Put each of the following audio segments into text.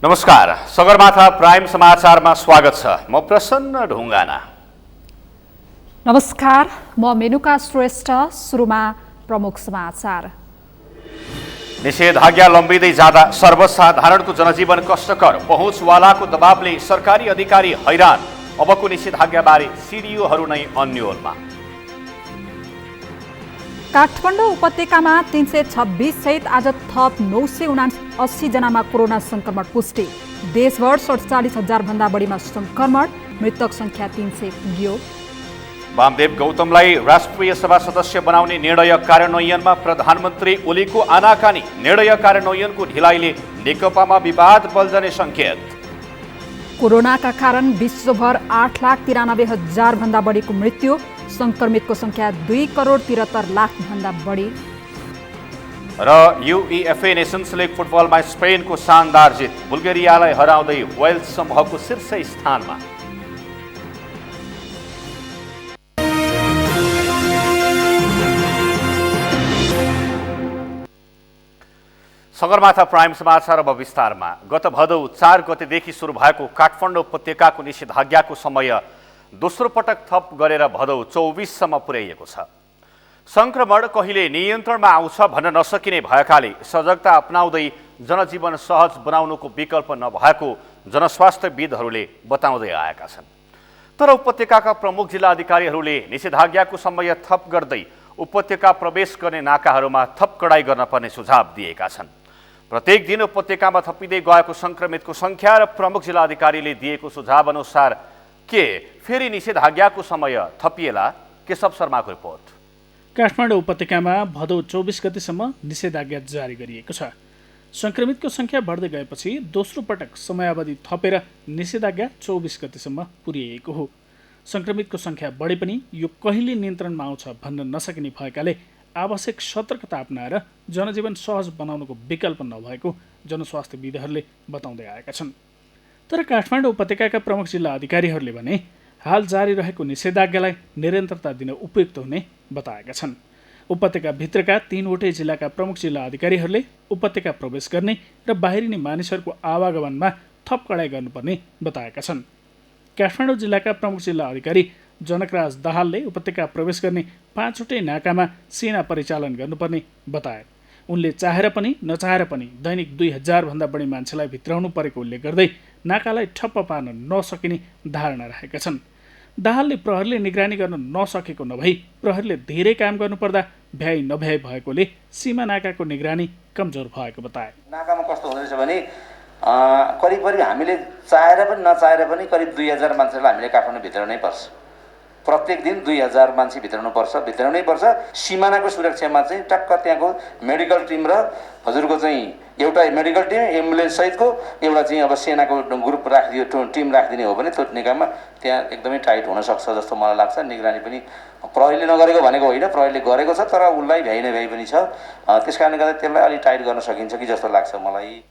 नमस्कार, सगरमाथा प्राइम समाचारमा स्वागत छ। म प्रसन्न ढुङ्गाना। नमस्कार, म मेनुका श्रेष्ठ। सुरुमा प्रमुख समाचार। निषेधाज्ञा लम्बिँदै जाँदा सर्वसाधारणको जनजीवन कष्टकर, पहुँचवालाको दबावले सरकारी अधिकारी हैरान। अबको निषेधाज्ञाबारे सिडिओहरू नै अन्योलमा। काठमाडौँ उपत्यकामा 326 सहित आज थप 979 जनामा कोरोना संक्रमण पुष्टि। देशभर 47,000 भन्दा बढीमा संक्रमण, मृतक संख्या 300 पुग्यो। वामदेव गौतमलाई राष्ट्रिय सभा सदस्य बनाउने निर्णय कार्यान्वयनमा प्रधानमन्त्री ओलीको आनाकानी। निर्णय कार्यान्वयनको ढिलाइले नेकपामा विवाद बल्झने सङ्केत। कोरोनाका कारण विश्वभर 8,93,000 भन्दा बढीको मृत्यु, संक्रमितको संख्या 2,73,00,000 भन्दा बढी। र युइएफए नेसन्स लिग फुटबलमा स्पेनको शानदार जित, बुल्गेरियालाई हराउँदै वेल्स समूहको शीर्ष स्थानमा। सगरमाथा प्राइम समाचार अब विस्तारमा। गत भदौ 4 गतेदेखि सुरु भएको काठमाडौँ उपत्यकाको निषेधाज्ञाको समय दोस्रो पटक थप गरेर भदौ 24 सम्म पुर्याइएको छ। संक्रमण कहिले नियन्त्रणमा आउँछ भन्न नसकिने भएकाले सजगता अपनाउँदै जनजीवन सहज बनाउनुको विकल्प नभएको जनस्वास्थ्यविदहरूले बताउँदै आएका छन्। तर उपत्यकाका प्रमुख जिल्ला अधिकारीहरूले निषेधाज्ञाको समय थप गर्दै उपत्यका प्रवेश गर्ने नाकाहरूमा थप कडाई गर्न पर्ने सुझाव दिएका छन्। प्रत्येक दिन उपत्यकामा थपिँदै गएको संक्रमितको संख्या र प्रमुख जिल्ला अधिकारीले दिएको सुझाव अनुसार के फेरि निषेधाज्ञाको समय थपिएला? केशव शर्माको रिपोर्ट। काठमाडौँ उपत्यकामा भदौ 24 गतेसम्म निषेधाज्ञा जारी गरिएको छ। संक्रमितको संख्या बढ्दै गएपछि दोस्रो पटक समयावधि थपेर निषेधाज्ञा 24 गतेसम्म पुर्याइएको हो। संक्रमितको संख्या बढे पनि यो कहिले नियन्त्रणमा आउँछ भन्न नसकिने भएकाले आवश्यक सतर्कता अपनाएर जनजीवन सहज बनाउनुको विकल्प नभएको जनस्वास्थ्यविदहरूले बताउँदै आएका छन्। तर काठमाडौँ उपत्यकाका प्रमुख जिल्ला अधिकारीहरूले भने हाल जारी रहेको निषेधाज्ञालाई निरन्तरता दिन उपयुक्त हुने बताएका छन्। उपत्यकाभित्रका 3वटै जिल्लाका प्रमुख जिल्ला अधिकारीहरूले उपत्यका प्रवेश गर्ने र बाहिरिने मानिसहरूको आवागमनमा थप कडाई गर्नुपर्ने बताएका छन्। काठमाडौँ जिल्लाका प्रमुख जिल्ला अधिकारी जनकराज दाहालले उपत्यका प्रवेश गर्ने 5वटै नाकामा सेना परिचालन गर्नुपर्ने बताए। उनले चाहेर पनि नचाहेर पनि दैनिक 2,000 भन्दा बढी मान्छेलाई भित्राउनु परेको उल्लेख गर्दै नाकालाई ठप्प पार्न नसकिने धारणा राखेका छन्। दाहालले प्रहरीले निगरानी गर्न नसकेको नभई प्रहरीले धेरै काम गर्नुपर्दा भ्याइ नभ्याइ भएकोले सीमा नाकाको निगरानी कमजोर भएको बताए। नाकामा कस्तो हुँदैछ भने करिब हामीले चाहेर पनि नचाहेर पनि करिब 2,000 मान्छेलाई हामीले काठमाडौँ भित्राउनै पर्छ। प्रत्येक दिन 2,000 मान्छे भित्राउनै पर्छ। सिमानाको सुरक्षामा चाहिँ टक्क त्यहाँको मेडिकल टिम र हजुरको चाहिँ एउटा मेडिकल टिम, एम्बुलेन्स सहितको एउटा चाहिँ अब सेनाको ग्रुप राखिदियो, टिम राखिदिने हो भने त्यो निकायमा त्यहाँ एकदमै टाइट हुनसक्छ जस्तो मलाई लाग्छ। निगरानी पनि प्रहरीले नगरेको भनेको होइन, प्रहरीले गरेको छ, तर उसलाई भ्याइ नभ्याइ पनि छ। त्यस कारणले गर्दा त्यसलाई अलिक टाइट गर्न सकिन्छ कि जस्तो लाग्छ मलाई।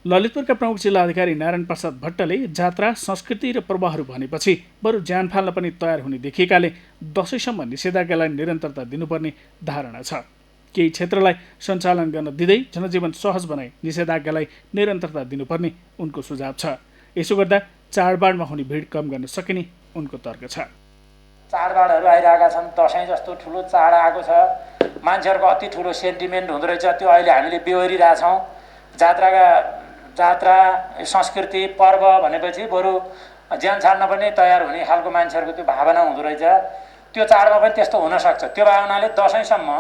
ललितपुरका प्रमुख जिल्ला अधिकारी नारायण प्रसाद भट्टले जात्रा, संस्कृति र प्रवाहहरू भनेपछि बरु ज्यान फाल्न पनि तयार हुने देखिएकाले दशैँसम्म निषेधाज्ञालाई निरन्तरता दिनुपर्ने धारणा छ। केही क्षेत्रलाई सञ्चालन गर्न दिँदै जनजीवन सहज बनाई निषेधाज्ञालाई निरन्तरता दिनुपर्ने उनको सुझाव छ। यसो गर्दा चाडबाडमा हुने भिड कम गर्न सकिने उनको तर्क छ। चाडबाडहरू आइरहेका छन्, दसैँ जस्तो ठुलो चाड आएको छ, मान्छेहरूको अति ठुलो सेन्टिमेन्ट हुँदो रहेछ, त्यो अहिले हामीले बेहोरिरहेछौँ। जात्रा, संस्कृति, पर्व भनेपछि बरु ज्यान छाड्न पनि तयार हुने खालको मान्छेहरूको त्यो भावना हुँदो रहेछ। त्यो चाडमा पनि त्यस्तो हुनसक्छ। त्यो भावनाले दसैँसम्म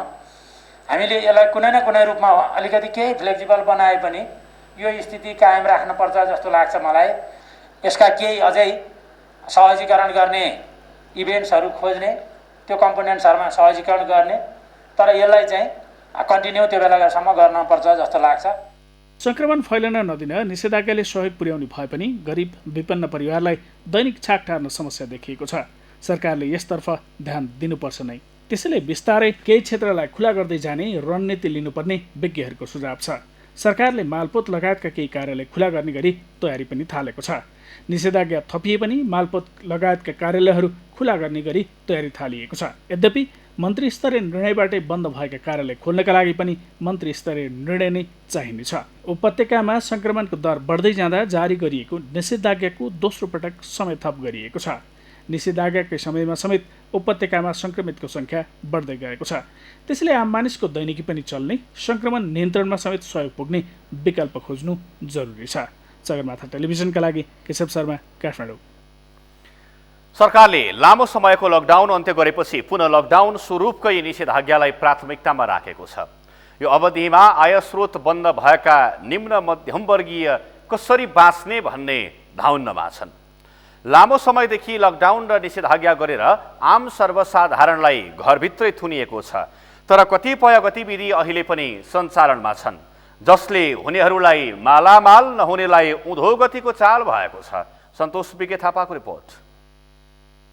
हामीले यसलाई कुनै न कुनै रूपमा अलिकति केही फ्लेक्सिबल बनाए पनि यो स्थिति कायम राख्नुपर्छ जस्तो लाग्छ मलाई। यसका केही अझै सहजीकरण गर्ने इभेन्ट्सहरू खोज्ने, त्यो कम्पोनेन्ट्सहरूमा सहजीकरण गर्ने, तर यसलाई चाहिँ कन्टिन्यू त्यो बेलासम्म गर्नुपर्छ जस्तो लाग्छ। संक्रमण फैलन नदिन निषेधाज्ञाले सहयोग पुर्याउने भए पनि गरिब विपन्न परिवारलाई दैनिक छाक टार्न समस्या देखिएको छ। सरकारले यसतर्फ ध्यान दिनुपर्छ नै। त्यसैले बिस्तारै केही क्षेत्रलाई खुला गर्दै जाने रणनीति लिनुपर्ने विज्ञहरूको सुझाव छ। सरकारले मालपोत लगायतका केही कार्यालय खुला गर्ने गरी तयारी पनि थालेको छ। निषेधाज्ञा थपिए पनि मालपोत लगायतका कार्यालयहरू खुला गर्ने गरी तयारी थालिएको छ। यद्यपि मन्त्री स्तरीय निर्णयबाटै बन्द भएका कार्यालय खोल्नका लागि पनि मन्त्री स्तरीय निर्णय नै चाहिनेछ। उपत्यकामा संक्रमणको दर बढ्दै जाँदा जारी गरिएको निषेधाज्ञाको दोस्रो पटक समय थप गरिएको छ। निषेधाज्ञाकै समयमा समेत उपत्यकामा संक्रमितको संख्या बढ्दै गएको छ। त्यसैले आम मानिसको दैनिकी पनि चल्ने, संक्रमण नियन्त्रणमा समेत सहयोग पुग्ने विकल्प खोज्नु जरुरी छ। सगरमाथा टेलिभिजनका लागि केशव शर्मा, काठमाडौँ। सरकारले लामो समयको लकडाउन अन्त्य गरेपछि पुनः लकडाउन स्वरूपकै निषेधाज्ञालाई प्राथमिकतामा राखेको छ। यो अवधिमा आयस्रोत बन्द भएका निम्न मध्यमवर्गीय कसरी बाँच्ने भन्ने धाउन्नमा छन्। लामो समयदेखि लकडाउन र निषेधाज्ञा गरेर आम सर्वसाधारणलाई घरभित्रै थुनिएको छ। तर कतिपय गतिविधि अहिले पनि सञ्चालनमा छन्, जसले हुनेहरूलाई मालामाल नहुनेलाई उँधो गतिको चाल भएको छ। सन्तोष बिके थापाको रिपोर्ट।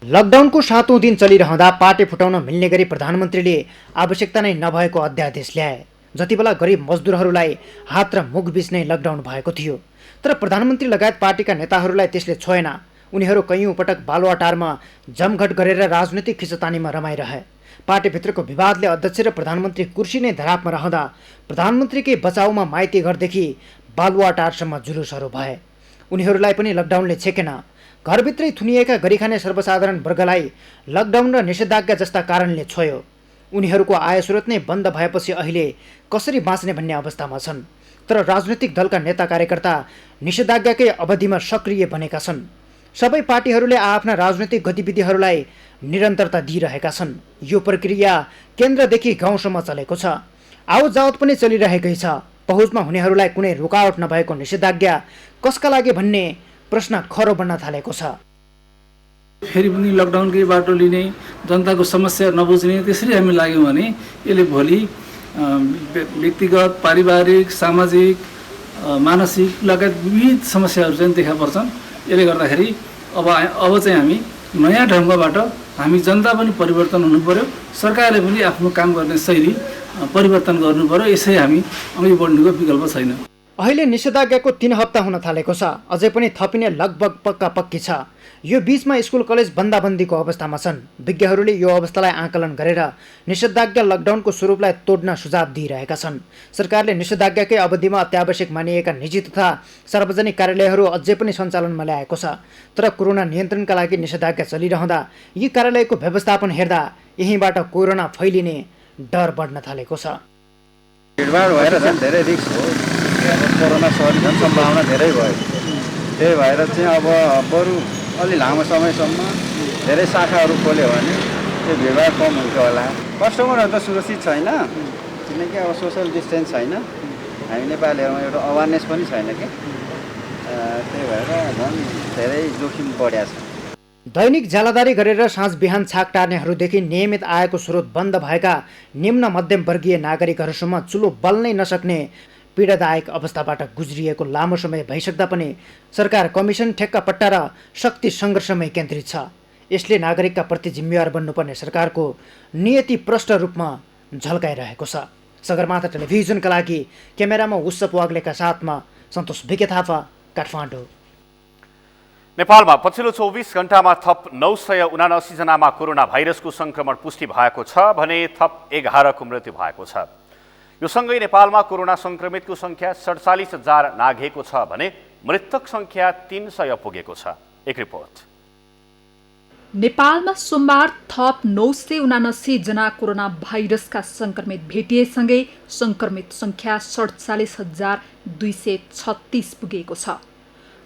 लकडाउनको 7औं दिन चलिरहँदा पाटे फुटाउन मिल्ने गरी प्रधानमन्त्रीले आवश्यकता नै नभएको अध्यादेश ल्याए। जतिबेला गरिब मजदुरहरूलाई हात र मुख बीच नै लकडाउन भएको थियो, तर प्रधानमन्त्री लगायत पार्टीका नेताहरूलाई त्यसले छोएन। उनीहरू कैयौं पटक बालुवाटारमा जमघट गरेर राजनैतिक खिचतानीमा रमाइरहे। पार्टीभित्रको विवादले अध्यक्ष र प्रधानमन्त्री कुर्सी नै धरापमा रहँदा प्रधानमन्त्रीकै बचाउमा माइती घरदेखि बालुवाटारसम्म जुलुसहरू भए। उनीहरूलाई पनि लकडाउनले छेकेन। घरभित्रै थुनिएका गरिखाने सर्वसाधारण वर्गलाई लकडाउन र निषेधाज्ञा जस्ता कारणले छोयो। उनीहरूको आयस्रोत नै बन्द भएपछि अहिले कसरी बाँच्ने भन्ने अवस्थामा छन्। तर राजनैतिक दलका नेता कार्यकर्ता निषेधाज्ञाकै अवधिमा सक्रिय बनेका छन्। सबै पार्टीहरूले आफ्ना राजनैतिक गतिविधिहरूलाई निरन्तरता दिइरहेका छन्। यो प्रक्रिया केन्द्रदेखि गाउँसम्म चलेको छ। आवत जावत पनि चलिरहेकै छ। पहुँचमा हुनेहरूलाई कुनै रुकावट नभएको निषेधाज्ञा कसका लागि भन्ने प्रश्न खरो बन्न थालेको छ। फेरि पनि लकडाउनकै बाटो लिने, जनताको समस्या नबुझ्ने त्यसरी हामी लाग्यौँ भने यसले भोलि व्यक्तिगत, पारिवारिक, सामाजिक, मानसिक लगायत विविध समस्याहरू चाहिँ देखा पर्छन्। यसले गर्दाखेरि अब चाहिँ हामी नयाँ ढङ्गबाट हामी जनता पनि परिवर्तन हुनु पर्यो, सरकारले पनि आफ्नो काम गर्ने शैली परिवर्तन गर्नु पर्यो। यसै हामी अघि बढ्नुको विकल्प छैन। अहिले निषेधाज्ञाको 3 हप्ता हुन थालेको छ। अझै पनि थपिने लगभग पक्का पक्की छ। यो बीचमा स्कुल कलेज बन्दाबन्दीको अवस्थामा छन्। विज्ञहरूले यो अवस्थालाई आकलन गरेर निषेधाज्ञा लकडाउनको स्वरूपलाई तोड्न सुझाव दिइरहेका छन्। सरकारले निषेधाज्ञाकै अवधिमा अत्यावश्यक मानिएका निजी तथा सार्वजनिक कार्यालयहरू अझै पनि सञ्चालनमा ल्याएको छ। तर कोरोना नियन्त्रणका लागि निषेधाज्ञा चलिरहँदा यी कार्यालयको व्यवस्थापन हेर्दा यहीँबाट कोरोना फैलिने डर बढ्न थालेको छ। भिडभाड भएर चाहिँ धेरै रिस्क हो। कोरोना सर्ने सम्भावना धेरै भयो। त्यही भएर चाहिँ अब बरु अलि लामो समयसम्म धेरै शाखाहरू खोल्यो भने त्यो भिडभाड कम हुन्छ होला। कस्टमरहरू त सुरक्षित छैन, किनकि अब सोसल डिस्टेन्स छैन। हामी नेपालीहरूमा एउटा अवेरनेस पनि छैन कि, त्यही भएर झन् धेरै जोखिम बढ्या छ। दैनिक ज्यालादारी गरेर साँझ बिहान छाक टार्नेहरूदेखि नियमित आएको स्रोत बन्द भएका निम्न मध्यम वर्गीय नागरिकहरूसम्म चुलो बल्नै नसक्ने पीडादायक अवस्थाबाट गुज्रिएको लामो समय भइसक्दा पनि सरकार कमिसन, ठेक्का पट्टा र शक्ति सङ्घर्षमै केन्द्रित छ। यसले नागरिकका प्रति जिम्मेवार बन्नुपर्ने सरकारको नियति प्रष्ट रूपमा झल्काइरहेको छ। सगरमाथा टेलिभिजनका लागि क्यामेरामा उत्सव वाग्लेका साथमा सन्तोष बिके थापा, काठमाडौँ। नेपालमा पछिल्लो 24 घण्टामा थप 979 जनामा कोरोना भाइरसको संक्रमण पुष्टि भएको छ भने थप 11 को मृत्यु भएको छ। यो सँगै नेपालमा कोरोना संक्रमितको संख्या 47,000 नाघेको छ भने मृतक संख्या 300 पुगेको छ। एक रिपोर्ट। नेपालमा सोमबार थप 979 जना कोरोना भाइरसका संक्रमित भेटिएसँगै संक्रमित संख्या 47,236 पुगेको छ।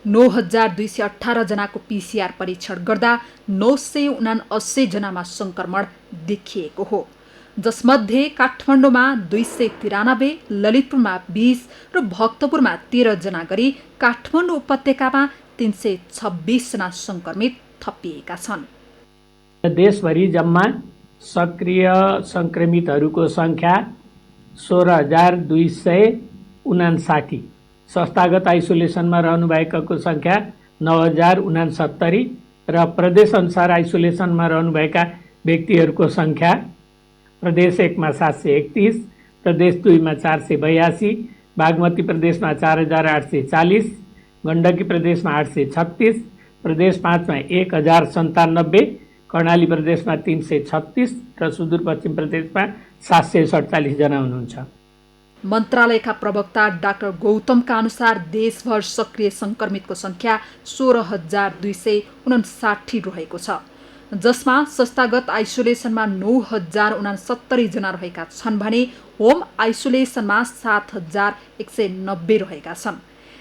9,218 जनाको PCR परीक्षण गर्दा 979 जनामा संक्रमण देखिएको हो, जसमध्ये काठमाडौँमा 293, ललितपुरमा 20 र भक्तपुरमा 13 जना गरी काठमाडौँ उपत्यकामा 326 जना संक्रमित थपिएका छन्। देशभरि जम्मा सक्रिय संक्रमितहरूको संख्या 16,259, संस्थागत आइसोलेसनमा रहनुभएकाको संख्या 9,069 र प्रदेशअनुसार आइसोलेसनमा रहनुभएका व्यक्तिहरूको संख्या प्रदेश 1 मा 731, प्रदेश 2 मा 482, बागमती प्रदेशमा 4840, गण्डकी प्रदेशमा 836, प्रदेश 5 मा 1097, कर्णाली प्रदेशमा 336 र सुदूरपश्चिम प्रदेशमा 747 जना हुनुहुन्छ। मन्त्रालयका प्रवक्ता डाक्टर गौतमका अनुसार देशभर सक्रिय संक्रमितको संख्या 16,259 रहेको छ, जसमा संस्थागत आइसोलेसनमा 9,069 जना रहेका छन् भने होम आइसोलेसनमा 7,190 रहेका छन्।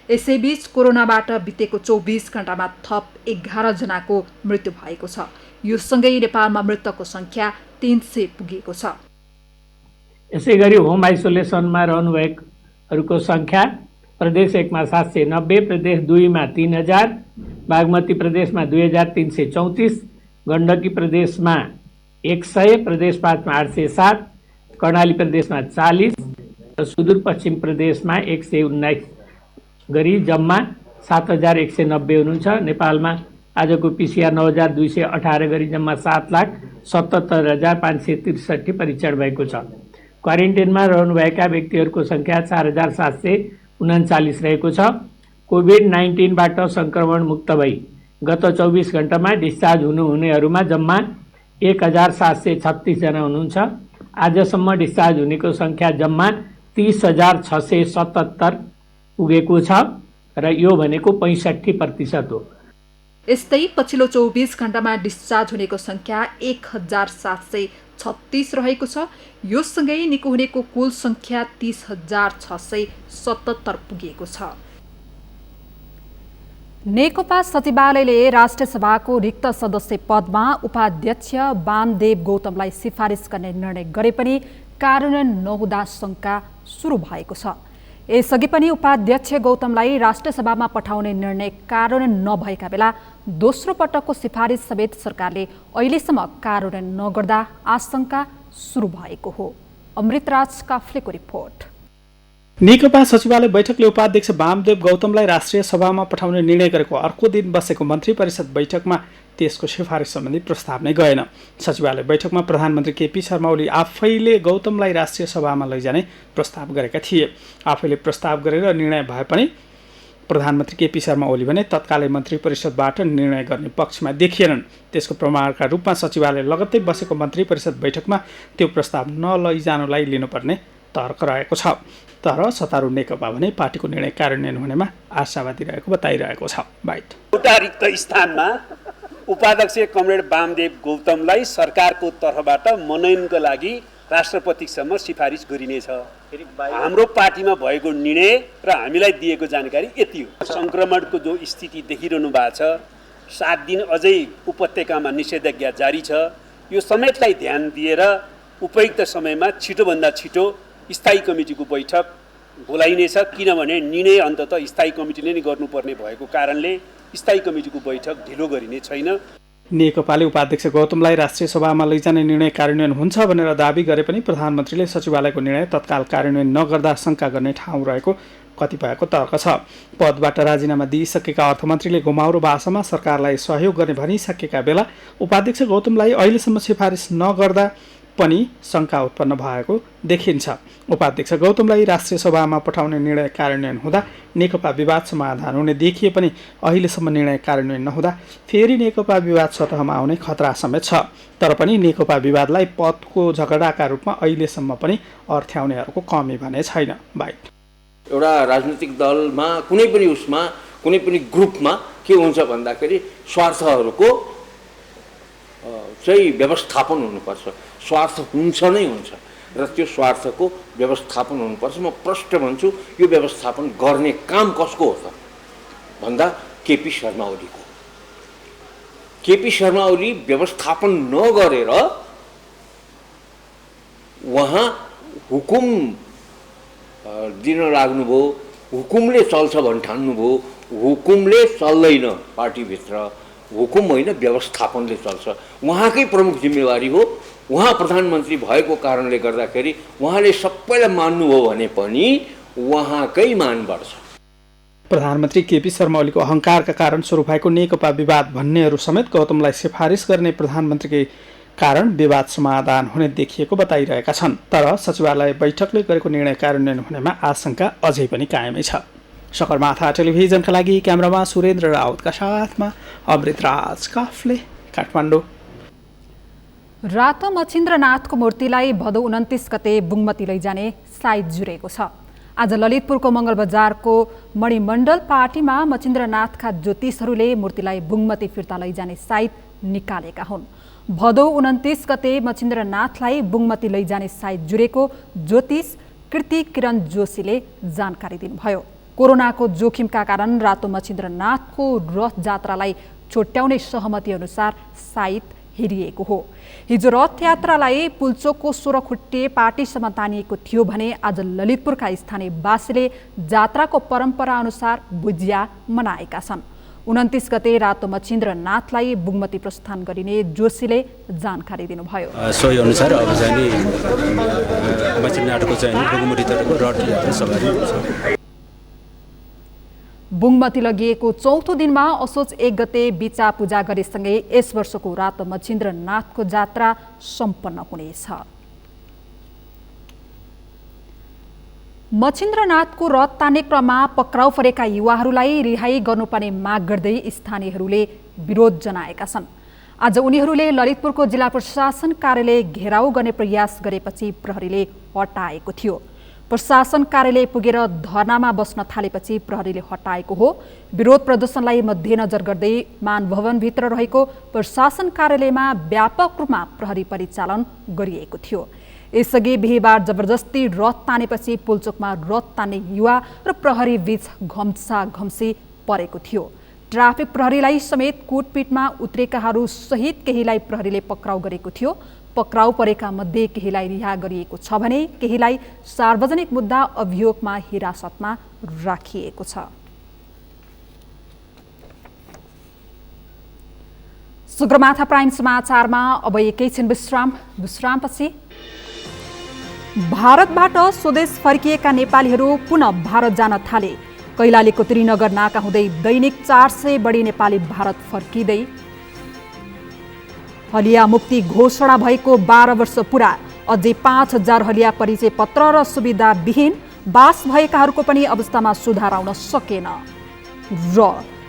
यसैबीच कोरोनाबाट बितेको 24 घण्टामा थप 11 जनाको मृत्यु भएको छ। यो सँगै नेपालमा मृतकको संख्या 300 पुगेको छ। यसै गरी होम आइसोलेसनमा रहनुभएकोहरूको संख्या प्रदेश 1 मा 790, प्रदेश 2 मा 3000, बागमती प्रदेशमा 2334, गण्डकी प्रदेशमा 100, प्रदेश 5 मा 807, कर्णाली प्रदेशमा 40 र सुदूरपश्चिम प्रदेशमा 119 गरी जम्मा 7190 हुनुहुन्छ। नेपालमा आजको PCR 9218 गरी जम्मा 7,77,563 परीक्षण भएको छ। क्वारेन्टाइनमा रहनुभएका व्यक्तिहरूको संख्या 4739 रहेको छ। कोभिड-19बाट संक्रमण मुक्त भई गत 24 घण्टामा डिस्चार्ज हुनेहरूमा जम्मा 1736 जना हुनुहुन्छ। आजसम्म डिस्चार्ज हुनेको संख्या जम्मा 30,677 पुगेको छ र यो भनेको 65% हो। यस्तै पछिल्लो 24 घण्टामा डिस्चार्ज हुनेको संख्या 1736 रहेको छ। यो सँगै निको हुनेको कुल संख्या 30,677 पुगेको छ। नेकपा सचिवालयले राष्ट्रिय सभाको रिक्त सदस्य पदमा उपाध्यक्ष वामदेव गौतमलाई सिफारिस गर्ने निर्णय गरे पनि कार्यान्वयन नहुँदा शंका सुरु भएको छ। यसअघि पनि उपाध्यक्ष गौतमलाई राष्ट्रिय सभामा पठाउने निर्णय कार्यान्वयन नभएका बेला दोस्रो पटकको सिफारिस समेत सरकारले अहिलेसम्म कार्यान्वयन नगर्दा आशंका सुरु भएको हो। अमृतराज काफ्लेको रिपोर्ट। नेकपा सचिवालय बैठकले उपाध्यक्ष वामदेव गौतमलाई राष्ट्रिय सभामा पठाउने निर्णय गरेको अर्को दिन बसेको मन्त्री परिषद बैठकमा त्यसको सिफारिस सम्बन्धी प्रस्ताव नै गएन। सचिवालय बैठकमा प्रधानमन्त्री केपी शर्मा ओली आफैले गौतमलाई राष्ट्रिय सभामा लैजाने प्रस्ताव गरेका थिए। आफैले प्रस्ताव गरेर निर्णय भए पनि प्रधानमन्त्री केपी शर्मा ओली भने तत्कालै मन्त्री परिषदबाट निर्णय गर्ने पक्षमा देखिएनन्। त्यसको प्रमाणका रूपमा सचिवालय लगत्तै बसेको मन्त्री परिषद बैठकमा त्यो प्रस्ताव नलैजानुलाई लिनुपर्ने तर्क रहेको छ। तर सत्तारूढ नेकपा भने पार्टीको निर्णय कार्यान्वयन हुनेमा आशावादी रहेको बताइरहेको छ। बाइट एउटा रिक्त स्थानमा उपाध्यक्ष कमरेड वामदेव गौतमलाई सरकारको तर्फबाट मनोनयनको लागि राष्ट्रपतिसम्म सिफारिस गरिनेछ। हाम्रो पार्टीमा भएको निर्णय र हामीलाई दिएको जानकारी यति हो। संक्रमणको जो स्थिति देखिरहनु भएको छ, 7 दिन अझै उपत्यकामा निषेधाज्ञा जारी छ। यो समेतलाई ध्यान दिएर उपयुक्त समयमा छिटोभन्दा छिटो स्थायी कमिटीको बैठक बोलाइनेछ, किनभने निर्णय अन्ततः स्थायी कमिटीले नै गर्नुपर्ने भएको कारणले स्थायी कमिटीको बैठक ढिलो गरिने छैन। नेकपाले उपाध्यक्ष गौतमलाई राष्ट्रिय सभामा लैजाने निर्णय कार्यान्वयन हुन्छ भनेर दाबी गरे पनि प्रधानमन्त्रीले सचिवालयको निर्णय तत्काल कार्यान्वयन नगर्दा शंका गर्ने ठाउँ रहेको कतिपयको तर्क छ। पदबाट राजीनामा दिइसकेका अर्थमन्त्रीले घुमाउरो भाषामा सरकारलाई सहयोग गर्ने भनिसकेका बेला उपाध्यक्ष गौतमलाई अहिलेसम्म सिफारिस नगर्दा पनि शंका उत्पन्न भएको देखिन्छ। उपाध्यक्ष गौतमलाई राष्ट्रिय सभामा पठाउने निर्णय कार्यान्वयन हुँदा नेकपा विवाद समाधान हुने देखिए पनि अहिलेसम्म निर्णय कार्यान्वयन नहुँदा फेरि नेकपा विवाद सतहमा आउने खतरा समेत छ। तर पनि नेकपा विवादलाई पदको झगडाका रूपमा अहिलेसम्म पनि अर्थ्याउनेहरूको कमी भने छैन। बाइट एउटा राजनीतिक दलमा कुनै पनि उसमा कुनै पनि ग्रुपमा के हुन्छ भन्दाखेरि स्वार्थहरूको चाहिँ व्यवस्थापन हुनुपर्छ। स्वार्थ हुन्छ नै हुन्छ र त्यो स्वार्थको व्यवस्थापन हुनुपर्छ। म प्रष्ट भन्छु, यो व्यवस्थापन गर्ने काम कसको हो त भन्दा केपी शर्मा ओलीको। केपी शर्मा ओली व्यवस्थापन नगरेर उहाँ हुकुम दिन लाग्नुभयो, हुकुमले चल्छ भन् ठान्नुभयो। हुकुमले चल्दैन पार्टीभित्र, हुकुम होइन व्यवस्थापनले चल्छ। उहाँकै प्रमुख जिम्मेवारी हो। उहाँ प्रधानमन्त्री भएको कारणले गर्दाखेरि उहाँले सबैलाई मान्नुभयो भने पनि उहाँकै मान बढ्छ। प्रधानमन्त्री केपी शर्मा ओलीको अहङ्कारका कारण सुरु भएको नेकपा विवाद भन्नेहरू समेत गौतमलाई सिफारिस गर्ने प्रधानमन्त्रीकै कारण विवाद समाधान हुने देखिएको बताइरहेका छन्। तर सचिवालय बैठकले गरेको निर्णय कार्यान्वयन हुनेमा आशंका अझै पनि कायमै छ। सगरमाथा टेलिभिजनका लागि क्यामेरामा सुरेन्द्र राउतका साथमा अमृतराज काफले, काठमाडौँ। रातो मच्छिन्द्रनाथको मूर्तिलाई भदौ 29 गते बुङमती लैजाने साइत जुरेको छ। आज ललितपुरको मङ्गल बजारको मणिमण्डल पार्टीमा मच्छिन्द्रनाथका ज्योतिषहरूले मूर्तिलाई बुङमती फिर्ता लैजाने साइत निकालेका हुन्। भदौ 29 गते मच्छिन्द्रनाथलाई बुङमती लैजाने साइत जुरेको ज्योतिष कृति किरण जोशीले जानकारी दिनुभयो। कोरोनाको जोखिमका कारण रातो मच्छिन्द्रनाथको रथ जात्रालाई छोट्याउने सहमति अनुसार साइत हेरिएको हो। हिजो रथ यात्रालाई पुल्चोकको 16 खुट्टे पार्टीसम्म तानिएको थियो भने आज ललितपुरका स्थानीयवासीले जात्राको परम्परा अनुसार बुझिया मनाएका छन्। 29 गते रातो मच्छिन्द्रनाथलाई बुङमती प्रस्थान गरिने जोशीले जानकारी दिनुभयो। सोही अनुसार अब चाहिँ मच्छिन्द्रनाथको चाहिँ बुङमतीतर्फको रथ यात्रा सवारी हुन्छ। बुङमती लगिएको चौथो दिनमा असोज 1 गते बिचा पूजा गरेसँगै यस वर्षको रातो मच्छिन्द्रनाथको जात्रा सम्पन्न हुनेछ। मच्छिन्द्रनाथको रथ तान्ने क्रममा पक्राउ परेका युवाहरूलाई रिहाई गर्नुपर्ने माग गर्दै स्थानीयहरूले विरोध जनाएका छन्। आज उनीहरूले ललितपुरको जिल्ला प्रशासन कार्यालय घेराउ गर्ने प्रयास गरेपछि प्रहरीले हटाएको थियो। प्रशासन कार्यालय पुगेर धरनामा बस्न थालेपछि प्रहरीले हटाएको हो। विरोध प्रदर्शनलाई मध्यनजर गर्दै मानभवनभित्र रहेको प्रशासन कार्यालयमा व्यापक रूपमा प्रहरी परिचालन गरिएको थियो। यसअघि बिहीबार जबरजस्ती रथ तानेपछि पुल्चोकमा रथ तान्ने युवा र प्रहरी बीच घम्साघम्सी परेको थियो। ट्राफिक प्रहरीलाई समेत कुटपिटमा उत्रेकाहरू सहित केहीलाई प्रहरीले पक्राउ गरेको थियो। पक्राउ परेका मध्ये केहीलाई रिहा गरिएको छ भने केहीलाई सार्वजनिक मुद्दा अभियोगमा हिरासतमा राखिएको छ। सगरमाथा प्राइम समाचारमा अब एकैछिन विश्रामपछि भारतबाट स्वदेश फर्किएका नेपालीहरू पुनः भारत जान थाले। कैलालीको त्रिनगर नाका हुँदै दैनिक 400 बढी नेपाली भारत फर्किँदै। हलिया मुक्ति घोषणा भएको 12 वर्ष पुरा, अझै 5000 हलिया परिचय पत्र र सुविधा विहीन बास भएकाहरूको पनि अवस्थामा सुधार आउन सकेन। र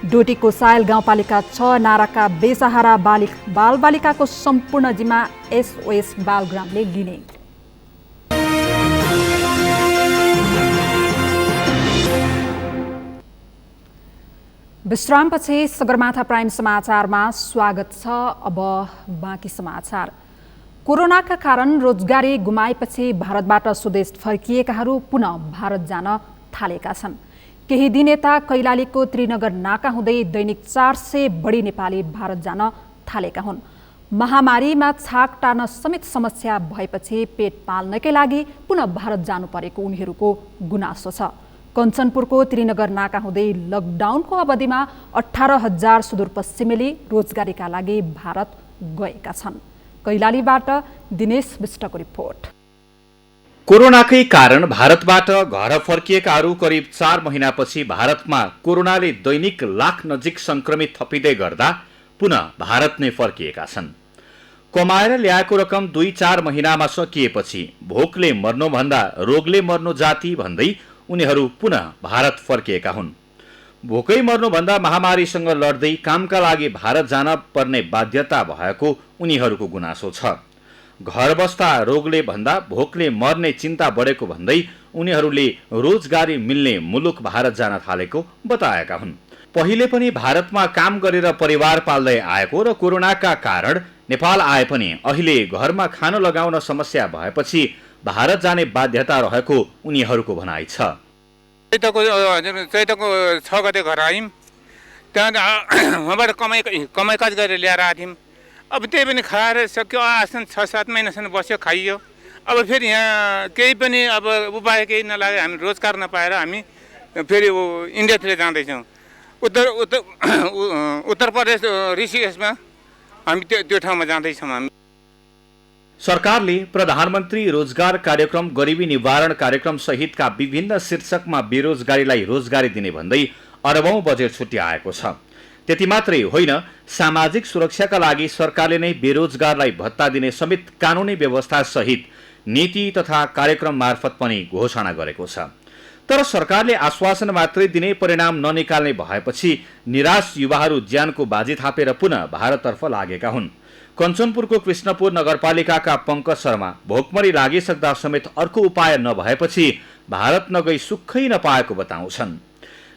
डोटीको सायल गाउँपालिका 6 नाराका बेसहारा बालबालिकाको सम्पूर्ण जिम्मा SOS बालग्रामले लिने। विश्रामपछि सगरमाथा प्राइम समाचारमा स्वागत छ। अब बाँकी समाचार। कोरोनाका कारण रोजगारी गुमाएपछि भारतबाट स्वदेश फर्किएकाहरू पुनः भारत जान थालेका छन्। केही दिन यता कैलालीको त्रिनगर नाका हुँदै दैनिक 400 बढी नेपाली भारत जान थालेका हुन्। महामारीमा छाक टार्न समेत समस्या भएपछि पेट पाल्नकै लागि पुनः भारत जानु परेको उनीहरूको गुनासो छ। कञ्चनपुरको त्रिनगर नाका हुँदै लकडाउनको अवधिमा 18,000 सुदूरपश्चिमेली रोजगारीका लागि भारत गएका छन्। कैलालीबाट दिनेश विष्टको रिपोर्ट। कोरोनाकै कारण भारतबाट घर फर्किएकाहरू करिब 4 महिनापछि भारतमा कोरोनाले दैनिक लाख नजिक संक्रमित थपिँदै गर्दा पुनः भारत नै फर्किएका छन्। कमाएर ल्याएको रकम 2-4 महिनामा सकिएपछि भोकले मर्नुभन्दा रोगले मर्नु जाति भन्दै उनीहरू पुनः भारत फर्किएका हुन्। भोकै मर्नुभन्दा महामारीसँग लड्दै कामका लागि भारत जान पर्ने बाध्यता भएको उनीहरूको गुनासो छ। घर बस्दा रोगले भन्दा भोकले मर्ने चिन्ता बढेको भन्दै उनीहरूले रोजगारी मिल्ने मुलुक भारत जान थालेको बताएका हुन्। पहिले पनि भारतमा काम गरेर परिवार पाल्दै आएको र कोरोनाका कारण नेपाल आए पनि अहिले घरमा खान लगाउन समस्या भएपछि भारत जाने बाध्यता रहेको उनीहरूको भनाइ छ। चैतको 6 गते घर आयौँ, त्यहाँ उहाँबाट कमाइ काज गरेर ल्याएर आएको थियौँ। अब त्यही पनि खाएर सक्यो, आसन 6-7 महिनासम्म बस्यो, खाइयो। अब फेरि यहाँ केही पनि अब उपाय केही नलागे हामी रोजगार नपाएर हामी फेरि इन्डियातिर जाँदैछौँ। उत्तर प्रदेश ऋषिकेशमा हामी त्यो ठाउँमा जाँदैछौँ। हामी सरकारले प्रधानमन्त्री रोजगार कार्यक्रम, गरिबी निवारण कार्यक्रम सहितका विभिन्न शीर्षकमा बेरोजगारीलाई रोजगारी दिने भन्दै अरबौं बजेट छुट्याएको छ। त्यति मात्रै होइन, सामाजिक सुरक्षाका लागि सरकारले नै बेरोजगारलाई भत्ता दिने समेत कानुनी व्यवस्था सहित नीति तथा कार्यक्रम मार्फत पनि घोषणा गरेको छ। तर सरकारले आश्वासन मात्रै दिने परिणाम ननिकाल्ने भएपछि निराश युवाहरू ज्यानको बाजी थापेर पुनः भारततर्फ लागेका हुन्। कञ्चनपुरको कृष्णपुर नगरपालिकाका पङ्कज शर्मा भोकमरी लागिसक्दा समेत अर्को उपाय नभएपछि भारत नगई सुखै नपाएको बताउँछन्।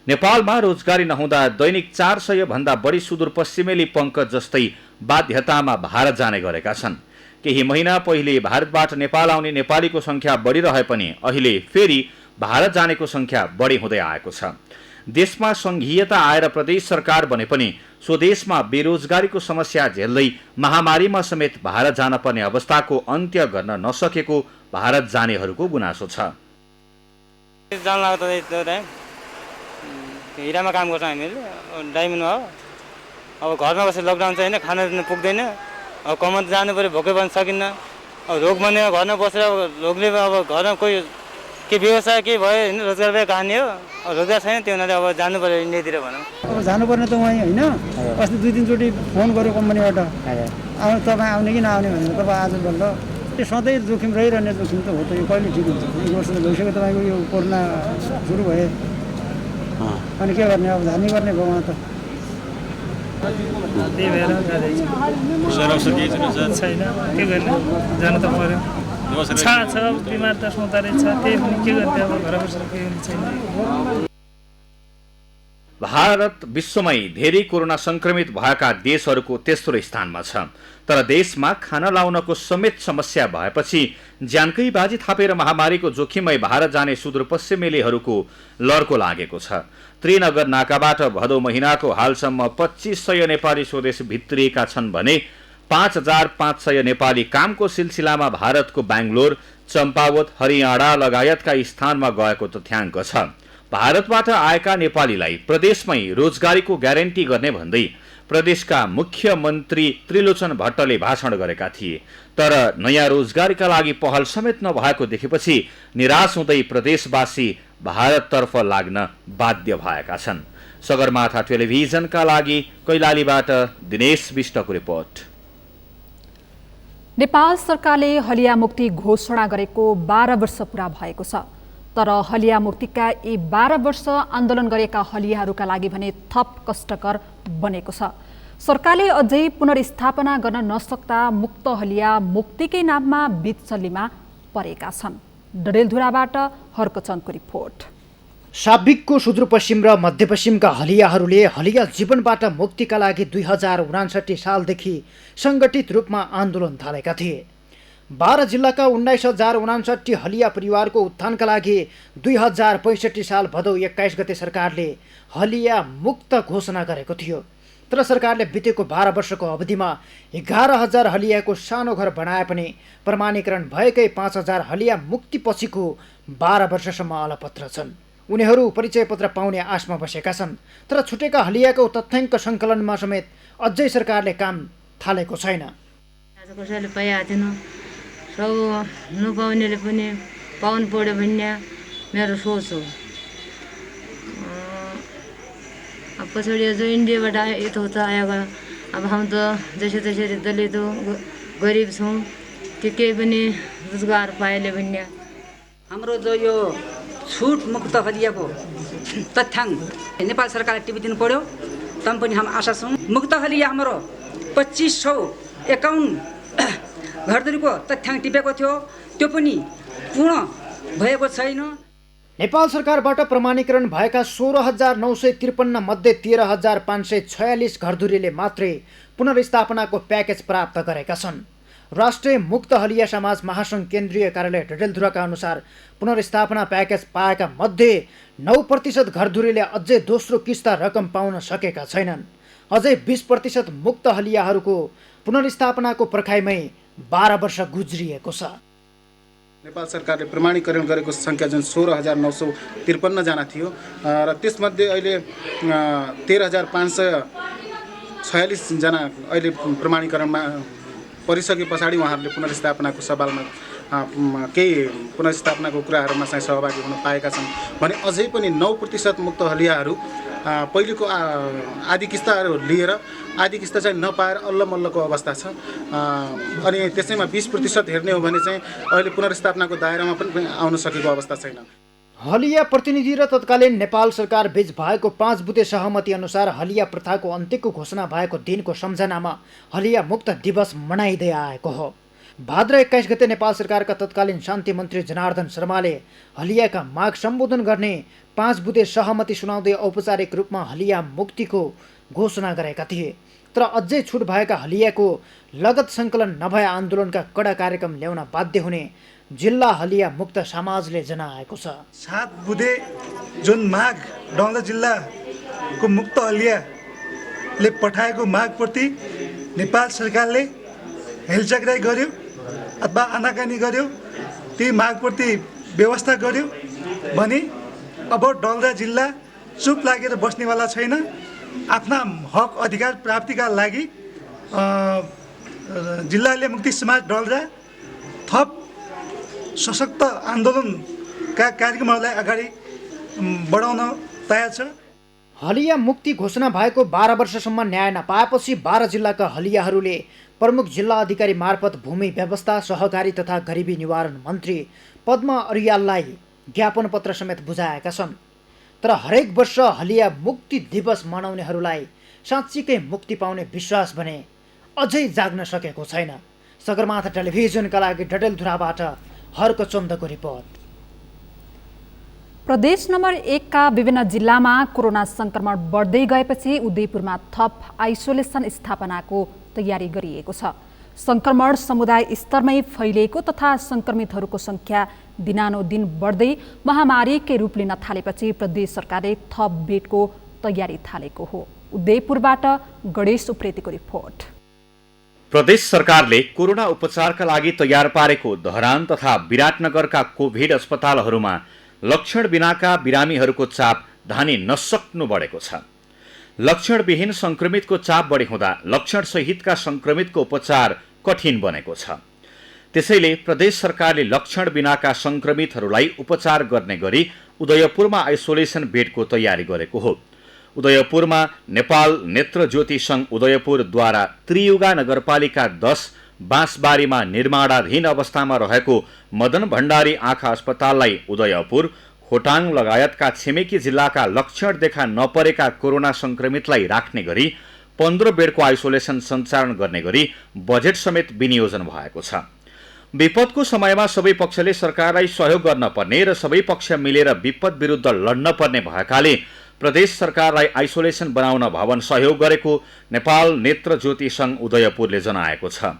नेपालमा रोजगारी नहुँदा दैनिक 400 भन्दा बढी सुदूरपश्चिमेली पङ्कज जस्तै बाध्यतामा भारत जाने गरेका छन्। केही महिना पहिले भारतबाट नेपाल आउने नेपालीको संख्या बढिरहे पनि अहिले फेरि भारत जानेको संख्या बढी हुँदै आएको छ। देशमा संघीयता आएर प्रदेश सरकार बने पनि स्वदेशमा बेरोजगारीको समस्या झेल्दै महामारीमा समेत भारत जान पर्ने अवस्थाको अन्त्य गर्न नसकेको भारत जानेहरूको गुनासो छ। हिरामा काम गर्छौँ हामीले, डायमन्डमा हो। अब घरमा बसेर लकडाउन छ होइन, खाना दिन पुग्दैन। अब कमान जानु पऱ्यो, भोकै बस्न सकिन्न। अब रोग बन्यो, घरमा बसेर रोगले अब घरमा कोही के व्यवसाय के भयो होइन, रोजगार भए कहानी हो। अब रोजगार छैन, त्यो हुनाले अब जानु पऱ्यो इन्डियातिर भनौँ। अब जानुपर्ने त उहाँ होइन, अस्ति 2-3 चोटि फोन गर्यो कम्पनीबाट, आउनु तपाईँ आउने कि नआउने भनेर। तपाईँ आज बल्ल यो सधैँ जोखिम रहिरहने जोखिम त हो त, यो कहिले ठिक हुन्छ? 1 वर्ष त भइसक्यो तपाईँको यो कोरोना सुरु भए, अनि के गर्ने? अब जानै गर्ने भयो उहाँ त। त्यही भएर छैन, के गर्ने? जानु त पऱ्यो। छ बिमार त सोच्दा छ, त्यही पनि के गर्ने? अब घर बसेर केही पनि छैन। भारत विश्वमै धेरै कोरोना संक्रमित भएका देशहरूको तेस्रो स्थानमा छ। तर देशमा खाना लाउनको समेत समस्या भएपछि ज्यानकै बाजी थापेर महामारीको जोखिममै भारत जाने सुदूरपश्चिमेलीहरूको लर्को लागेको छ। त्रिनगर नाकाबाट भदौ महिनाको हालसम्म 2500 नेपाली स्वदेश भित्रिएका छन् भने 5500 नेपाली कामको सिलसिलामा भारतको बेङ्गलोर, चम्पावत, हरियाणा लगायतका स्थानमा गएको तथ्याङ्क छ। भारतबाट आएका नेपालीलाई प्रदेशमै रोजगारीको ग्यारेन्टी गर्ने भन्दै प्रदेशका मुख्यमन्त्री त्रिलोचन भट्टले भाषण गरेका थिए। तर नयाँ रोजगारीका लागि पहल समेत नभएको देखेपछि निराश हुँदै प्रदेशवासी भारततर्फ लाग्न बाध्य भएका छन्। सगरमाथा टेलिभिजनका लागि कैलालीबाट दिनेश विष्टको रिपोर्ट। नेपाल सरकारले हलिया मुक्ति घोषणा गरेको 12 वर्ष पूरा भएको छ। तर हलिया मुक्तिका यी 12 वर्ष आन्दोलन गरेका हलियाहरूका लागि भने थप कष्टकर बनेको छ। सरकारले अझै पुनर्स्थापना गर्न नसक्दा मुक्त हलिया मुक्तिकै नाममा बिचल्लीमा परेका छन्। डडेलधुराबाट हर्कचन्दको रिपोर्ट। साबिकको सुदूरपश्चिम र मध्यपश्चिमका हलियाहरूले हलिया जीवनबाट मुक्तिका लागि 2059 सालदेखि सङ्गठित रूपमा आन्दोलन थालेका थिए। 12 जिल्लाका 19,059 हलिया परिवारको उत्थानका लागि 2065 साल भदौ 21 गते सरकारले हलिया मुक्त घोषणा गरेको थियो। तर सरकारले बितेको 12 वर्षको अवधिमा 11,000 हलियाको सानो घर बनाए पनि प्रमाणीकरण भएकै 5,000 हलिया मुक्तिपछिको 12 वर्षसम्म अलपत्र छन्। उनीहरू परिचय पत्र पाउने आशमा बसेका छन्। तर छुटेका हलियाको तथ्याङ्क सङ्कलनमा समेत अझै सरकारले काम थालेको छैन। कसैले पाइएको थिएन, सब नपाउनेले पनि पाउनु पऱ्यो भन्ने मेरो सोच हो। अब पछाडि जो इन्डियाबाट यता आएको, अब हम त जसरी तसरी दलित गरिब छौँ, त्यो केही पनि रोजगार पाएले भन्ने। हाम्रो जो यो छुट मुक्त हलियाको तथ्याङ्क नेपाल सरकारले टिभी दिनु पर्यो। तम पनि हम आशा छौँ मुक्त हलिया हाम्रो 2551 घरधुरीको तथ्याङ्क टिपेको थियो, त्यो पनि पूर्ण भएको छैन। नेपाल सरकारबाट प्रमाणीकरण भएका 16,953 मध्ये 13,546 घरधुरीले मात्रै पुनर्स्थापनाको प्याकेज प्राप्त गरेका छन्। राष्ट्रिय मुक्त हलिया समाज महासङ्घ केन्द्रीय कार्यालय डडेलधुराका अनुसार पुनर्स्थापना प्याकेज पाएका मध्ये 9% घरधुरीले अझै दोस्रो किस्ता रकम पाउन सकेका छैनन्। अझै 20% मुक्त हलियाहरूको पुनर्स्थापनाको पर्खाइमै 12 वर्ष गुज्रिएको छ। नेपाल सरकारले प्रमाणीकरण गरेको सङ्ख्या जुन 16,953 जना थियो र त्यसमध्ये अहिले 13,546 जना अहिले प्रमाणीकरणमा परिसके पछाडि उहाँहरूले पुनर्स्थापनाको सवालमा केही पुनर्स्थापनाको कुराहरूमा चाहिँ सहभागी हुन पाएका छन् भने अझै पनि 9% मुक्त हलियाहरू पहिलेको आधी किस्ताहरू लिएर आधी किस्ता चाहिँ नपाएर अल्लमल्लको अवस्था छ। अनि त्यसैमा 20% हेर्ने हो भने चाहिँ अहिले पुनर्स्थापनाको दायरामा पनि आउन सकेको अवस्था छैन। हलिया प्रतिनिधि र तत्कालीन नेपाल सरकार बीच भएको 5 बुँदे सहमति अनुसार हलिया प्रथाको अन्त्यको घोषणा भएको दिनको सम्झनामा हलिया मुक्त दिवस मनाइँदै आएको हो। भाद्र 21 गते नेपाल सरकारका तत्कालीन शान्ति मन्त्री जनार्दन शर्माले हलियाका माग सम्बोधन गर्ने 5 बुँदे सहमति सुनाउँदै औपचारिक रूपमा हलिया मुक्तिको घोषणा गरेका थिए। तर अझै छुट भएका हलियाको लगत सङ्कलन नभए आन्दोलनका कडा कार्यक्रम ल्याउन बाध्य हुने जिल्ला हलिया मुक्त समाजले जनाएको छ। 7 बुँदे जुन माग डल्दा जिल्लाको मुक्त हलियाले पठाएको मागप्रति नेपाल सरकारले हेलचक्राइ गर्यो अथवा आनाकानी गर्यो, ती मागप्रति व्यवस्था गर्यो भने अब डल्दा जिल्ला चुप लागेर बस्नेवाला छैन। आफ्ना हक अधिकार प्राप्तिका लागि जिल्ला हलिया मुक्ति समाज डल्दा थप सशक्त आन्दोलनका कार्यक्रमहरूलाई अगाडि बढाउन तयार छ। हलिया मुक्ति घोषणा भएको 12 वर्षसम्म न्याय नपाएपछि 12 जिल्लाका हलियाहरूले प्रमुख जिल्ला अधिकारी मार्फत भूमि व्यवस्था, सहकारी तथा गरिबी निवारण मन्त्री पद्म अर्याललाई ज्ञापन पत्र समेत बुझाएका छन्। तर हरेक वर्ष हलिया मुक्ति दिवस मनाउनेहरूलाई साँच्चीकै मुक्ति पाउने विश्वास भने अझै जाग्न सकेको छैन। सगरमाथा टेलिभिजनका लागि डडेलधुराबाट हर्क चन्दको रिपोर्ट। प्रदेश नम्बर 1 का विभिन्न जिल्लामा कोरोना संक्रमण बढ्दै गएपछि उदयपुरमा थप आइसोलेसन स्थापनाको तयारी गरिएको छ। संक्रमण समुदाय स्तरमै फैलिएको तथा संक्रमितहरूको संख्या दिनानुदिन बढ्दै महामारीकै रूप लिन थालेपछि प्रदेश सरकारले थप बेडको तयारी थालेको हो। उदयपुरबाट गणेश उप्रेतीको रिपोर्ट। प्रदेश सरकारले कोरोना उपचारका लागि तयार पारेको धरान तथा विराटनगरका कोभिड अस्पतालहरूमा लक्षण बिनाका बिरामीहरूको चाप धानी नसक्नु बढेको छ। लक्षणविहीन संक्रमितको चाप बढी हुँदा लक्षण सहितका संक्रमितको उपचार कठिन बनेको छ। त्यसैले प्रदेश सरकारले लक्षण बिनाका संक्रमितहरूलाई उपचार गर्ने गरी उदयपुरमा आइसोलेसन बेडको तयारी गरेको हो। उदयपुरमा नेपाल नेत्र ज्योति सङ्घ उदयपुरद्वारा त्रियुगा नगरपालिका 10 बाँसबारीमा निर्माणाधीन अवस्थामा रहेको मदन भण्डारी आँखा अस्पताललाई उदयपुर, खोटाङ लगायतका छिमेकी जिल्लाका लक्षण देखा नपरेका कोरोना संक्रमितलाई राख्ने गरी 15 बेडको आइसोलेसन सञ्चालन गर्ने गरी बजेट समेत विनियोजन भएको छ। विपदको समयमा सबै पक्षले सरकारलाई सहयोग गर्न पर्ने र सबै पक्ष मिलेर विपद विरुद्ध लड्न पर्ने भएकाले प्रदेश सरकारलाई आइसोलेसन बनाउन भवन सहयोग गरेको नेपाल नेत्र ज्योति सङ्घ उदयपुरले जनाएको छ।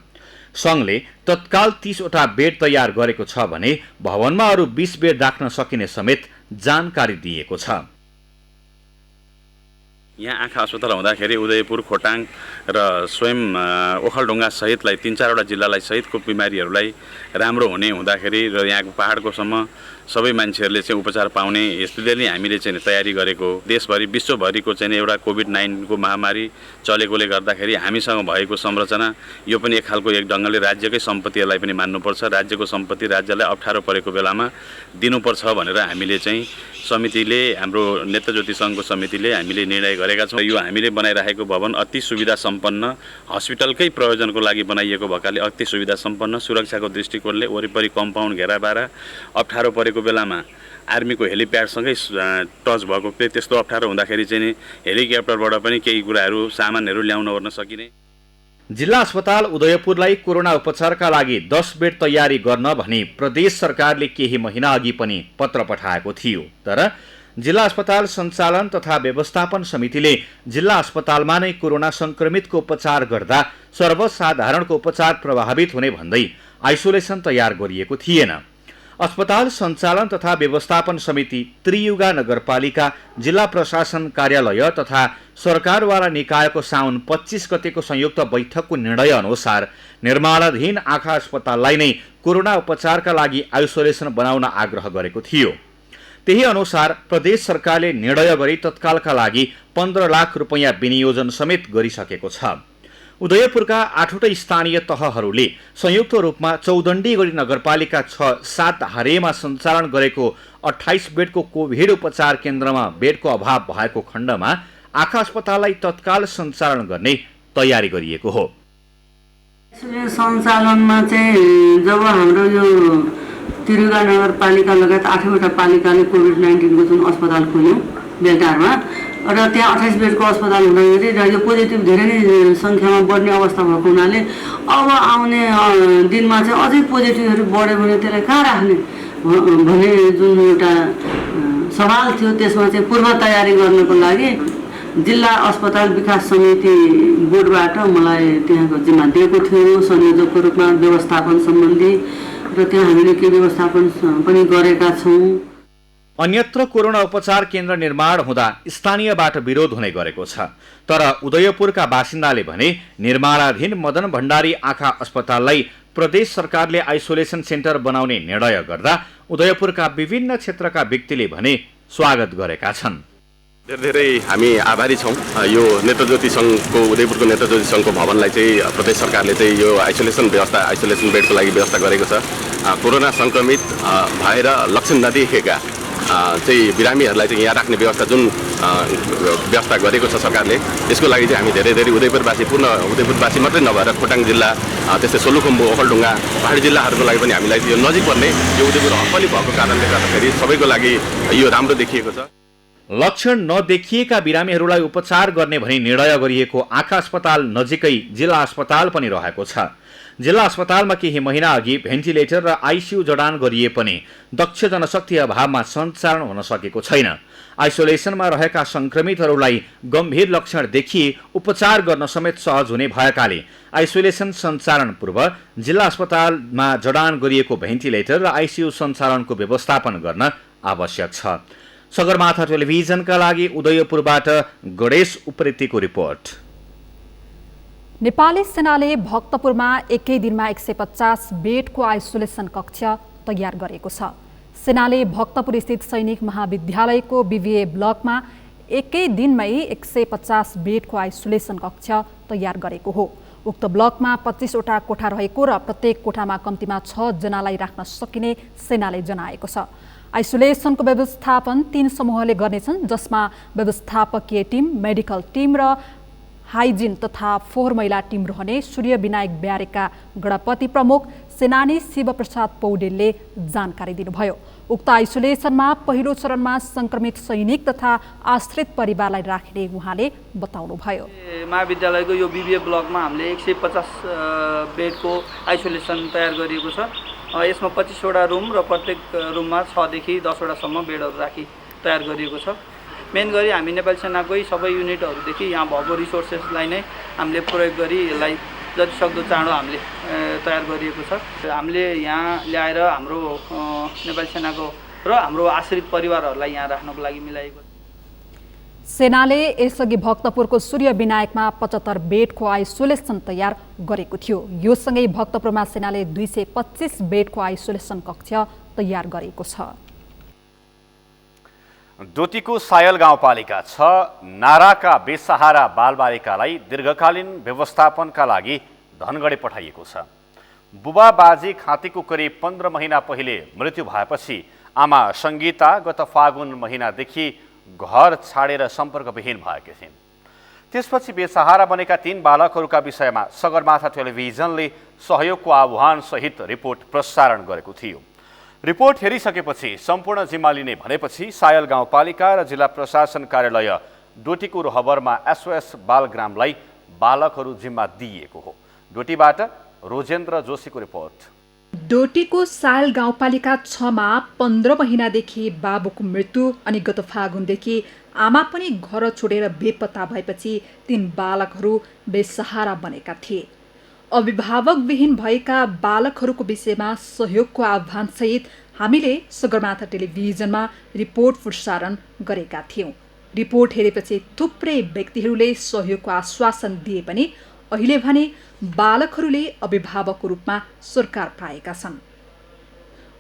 सङ्घले तत्काल 30 वटा बेड तयार गरेको छ भने भवनमा अरू 20 बेड राख्न सकिने समेत जानकारी दिएको छ। यहाँ आँखा अस्पताल हुँदाखेरि उदयपुर, खोटाङ र स्वयं ओखलढुङ्गा सहितलाई 3-4 वटा जिल्लालाई सहितको बिमारीहरूलाई राम्रो हुने हुँदाखेरि र यहाँको पहाडकोसम्म सबै मान्छेहरूले चाहिँ उपचार पाउने यसले नै हामीले चाहिँ तयारी गरेको। देशभरि विश्वभरिको चाहिँ एउटा कोभिड-19 को महामारी चलेकोले गर्दाखेरि हामीसँग भएको संरचना यो पनि एक खालको एक ढङ्गले राज्यकै सम्पत्तिहरूलाई पनि मान्नुपर्छ। राज्यको सम्पत्ति राज्यलाई अप्ठ्यारो परेको बेलामा दिनुपर्छ भनेर हामीले चाहिँ समितिले, हाम्रो नेत्र ज्योति सङ्घको समितिले हामीले निर्णय गरेका छौँ। यो हामीले बनाइरहेको भवन अति सुविधा सम्पन्न, हस्पिटलकै प्रयोजनको लागि बनाइएको भएकाले अति सुविधा सम्पन्न, सुरक्षाको दृष्टिकोणले वरिपरि कम्पाउन्ड घेराबारा अप्ठ्यारो परेको बेलामा आर्मीको हेलिप्याडसँगै टच भएको त्यस्तो अप्ठ्यारो हुँदाखेरि चाहिँ हेलिकप्टरबाट पनि केही कुराहरू सामानहरू ल्याउन ओर्न सकिने। जिल्ला अस्पताल उदयपुरलाई कोरोना उपचारका लागि 10 बेड तयारी गर्न भनी प्रदेश सरकारले केही महिना अघि पनि पत्र पठाएको थियो। तर जिल्ला अस्पताल सञ्चालन तथा व्यवस्थापन समितिले जिल्ला अस्पतालमा नै कोरोना संक्रमितको उपचार गर्दा सर्वसाधारणको उपचार प्रभावित हुने भन्दै आइसोलेसन तयार गरिएको थिएन। अस्पताल सञ्चालन तथा व्यवस्थापन समिति, त्रियुगा नगरपालिका, जिल्ला प्रशासन कार्यालय तथा सरकारवाला निकायको साउन 25 गतेको संयुक्त बैठकको निर्णय अनुसार निर्माणाधीन आँखा अस्पताललाई नै कोरोना उपचारका लागि आइसोलेसन बनाउन आग्रह गरेको थियो। त्यही अनुसार प्रदेश सरकारले निर्णय गरी तत्कालका लागि 15 लाख रुपैयाँ विनियोजन समेत गरिसकेको छ। उदयपुरका 8वटै स्थानीय तहहरूले संयुक्त रूपमा चौदण्डी गढी नगरपालिका 6-7 हारेमा सञ्चालन गरेको 28 बेडको कोभिड उपचार केन्द्रमा बेडको अभाव भएको खण्डमा आँखा अस्पताललाई तत्काल सञ्चालन गर्ने तयारी गरिएको हो। सञ्चालनमा चाहिँ जब हाम्रो यो तिरुगा नगरपालिका लगायत 8वटा पालिकाले कोभिड-19 को जुन अस्पताल खोल्यो बेलटारमा र त्यहाँ 28 बेडको अस्पताल हुँदाखेरि र यो पोजिटिभ धेरै नै सङ्ख्यामा बढ्ने अवस्था भएको हुनाले अब आउने दिनमा चाहिँ अझै पोजिटिभहरू बढ्यो भने त्यसलाई कहाँ राख्ने भन्ने जुन एउटा सवाल थियो, त्यसमा चाहिँ पूर्व तयारी गर्नको लागि जिल्ला अस्पताल विकास समिति बोर्डबाट मलाई त्यहाँको जिम्मा दिएको थियो संयोजकको रूपमा व्यवस्थापन सम्बन्धी, र त्यहाँ हामीले के व्यवस्थापन पनि गरेका छौँ। अन्यत्र कोरोना उपचार केन्द्र निर्माण हुँदा स्थानीयबाट विरोध हुने गरेको छ, तर उदयपुरका बासिन्दाले भने निर्माणाधीन मदन भण्डारी आँखा अस्पताललाई प्रदेश सरकारले आइसोलेसन सेन्टर बनाउने निर्णय गर्दा उदयपुरका विभिन्न क्षेत्रका व्यक्तिले भने स्वागत गरेका छन्। धेरै हामी आभारी छौँ। यो नेत्रज्योति सङ्घको उदयपुरको नेत्रज्योति सङ्घको भवनलाई चाहिँ प्रदेश सरकारले चाहिँ यो आइसोलेसन बेडको लागि व्यवस्था गरेको छ। कोरोना सङ्क्रमित भएर लक्षण नदेखिएका चाहिँ बिरामीहरूलाई चाहिँ यहाँ राख्ने व्यवस्था जुन व्यवस्था गरेको छ सरकारले, यसको लागि चाहिँ हामी धेरै उदयपुरवासी पूर्ण उदयपुरवासी मात्रै नभएर खोटाङ जिल्ला त्यस्तै सोलुखुम्बु ओखलढुङ्गा पहाडी जिल्लाहरूको लागि पनि हामीलाई यो नजिक पर्ने यो उदयपुर हप्पली भएको कारणले गर्दाखेरि सबैको लागि यो राम्रो देखिएको छ। लक्षण नदेखिएका बिरामीहरूलाई उपचार गर्ने भनी निर्णय गरिएको आँखा अस्पताल नजिकै जिल्ला अस्पताल पनि रहेको छ। जिल्ला अस्पतालमा केही महिना अघि भेन्टिलेटर र आइसियु जडान गरिए पनि दक्ष जनशक्ति अभावमा सञ्चालन हुन सकेको छैन। आइसोलेसनमा रहेका संक्रमितहरूलाई गम्भीर लक्षण देखिए उपचार गर्न समेत सहज हुने भएकाले आइसोलेसन सञ्चालन पूर्व जिल्ला अस्पतालमा जडान गरिएको भेन्टिलेटर र आइसियु सञ्चालनको व्यवस्थापन गर्न आवश्यक छ। सगरमाथा टेलिभिजनका लागि उदयपुरबाट गणेश उप्रेतीको रिपोर्ट। नेपाली सेनाले भक्तपुरमा एकै दिनमा 150 बेडको आइसोलेसन कक्ष तयार गरेको छ। सेनाले भक्तपुर स्थित सैनिक महाविद्यालयको बीबीए ब्लकमा एकै दिनमै 150 बेडको आइसोलेसन कक्ष तयार गरेको हो। उक्त ब्लकमा 25वटा कोठा रहेको र प्रत्येक कोठामा कम्तीमा 6 जनालाई राख्न सकिने सेनाले जनाएको छ। आइसोलेसनको व्यवस्थापन 3 समूहले गर्नेछन्, जसमा व्यवस्थापकीय टिम, मेडिकल टिम र हाइजिन तथा फोहोर मैला टिम रहने सूर्य विनायक ब्यारेका गणपति प्रमुख सेनानी शिवप्रसाद पौडेलले जानकारी दिनुभयो। उक्त आइसोलेसनमा पहिलो चरणमा संक्रमित सैनिक तथा आश्रित परिवारलाई राख्ने उहाँले बताउनुभयो। महाविद्यालयको यो बीबीए ब्लकमा हामीले 150 बेडको आइसोलेसन तयार गरिएको छ। यसमा 25वटा रुम र प्रत्येक रुममा 6 देखि 10वटा सम्म बेडहरू राखी तयार गरिएको छ। मेन गरी हामी नेपाली सेनाकै सबै युनिटहरूदेखि यहाँ भएको रिसोर्सेसलाई नै हामीले प्रयोग गरी यसलाई जति सक्दो चाँडो हामीले तयार गरिएको छ। हामीले यहाँ ल्याएर हाम्रो नेपाली सेनाको र हाम्रो आश्रित परिवारहरूलाई यहाँ राख्नको लागि मिलाएको छ। सेनाले यसअघि भक्तपुरको सूर्य विनायकमा 75 बेडको आइसोलेसन तयार गरेको थियो। यो सँगै भक्तपुरमा सेनाले 225 बेडको आइसोलेसन कक्ष तयार गरेको छ। डोटीको सायल गाउँपालिका 6 नाराका बेसहारा बालबालिकालाई दीर्घकालीन व्यवस्थापनका लागि धनगढी पठाइएको छ। बुबा बाजी खाँतीको करिब 15 महिना पहिले मृत्यु भएपछि आमा सङ्गीता गत फागुन महिनादेखि घर छाडेर सम्पर्कविहीन भएकी थिइन्। त्यसपछि बेसहारा बनेका 3 बालकहरूका विषयमा सगरमाथा टेलिभिजनले सहयोगको आह्वानसहित रिपोर्ट प्रसारण गरेको थियो। रिपोर्ट हेरिसकेपछि सम्पूर्ण जिम्मा लिने भनेपछि सायल गाउँपालिका र जिल्ला प्रशासन कार्यालय डोटीको रोहबरमा एसओएस बालग्रामलाई बालकहरू जिम्मा दिइएको हो। डोटीबाट रोजेन्द्र जोशीको रिपोर्ट। डोटीको सायल गाउँपालिका 6 मा 15 महिनादेखि बाबुको मृत्यु अनि गत फागुनदेखि आमा पनि घर छोडेर बेपत्ता भएपछि 3 बालकहरू बेसहारा बनेका थिए। अभिभावकविहीन भएका बालकहरूको विषयमा सहयोगको आह्वानसहित हामीले सगरमाथा टेलिभिजनमा रिपोर्ट प्रसारण गरेका थियौँ। रिपोर्ट हेरेपछि थुप्रै व्यक्तिहरूले सहयोगको आश्वासन दिए पनि अहिले भने बालकहरूले अभिभावकको रूपमा सरकार पाएका छन्।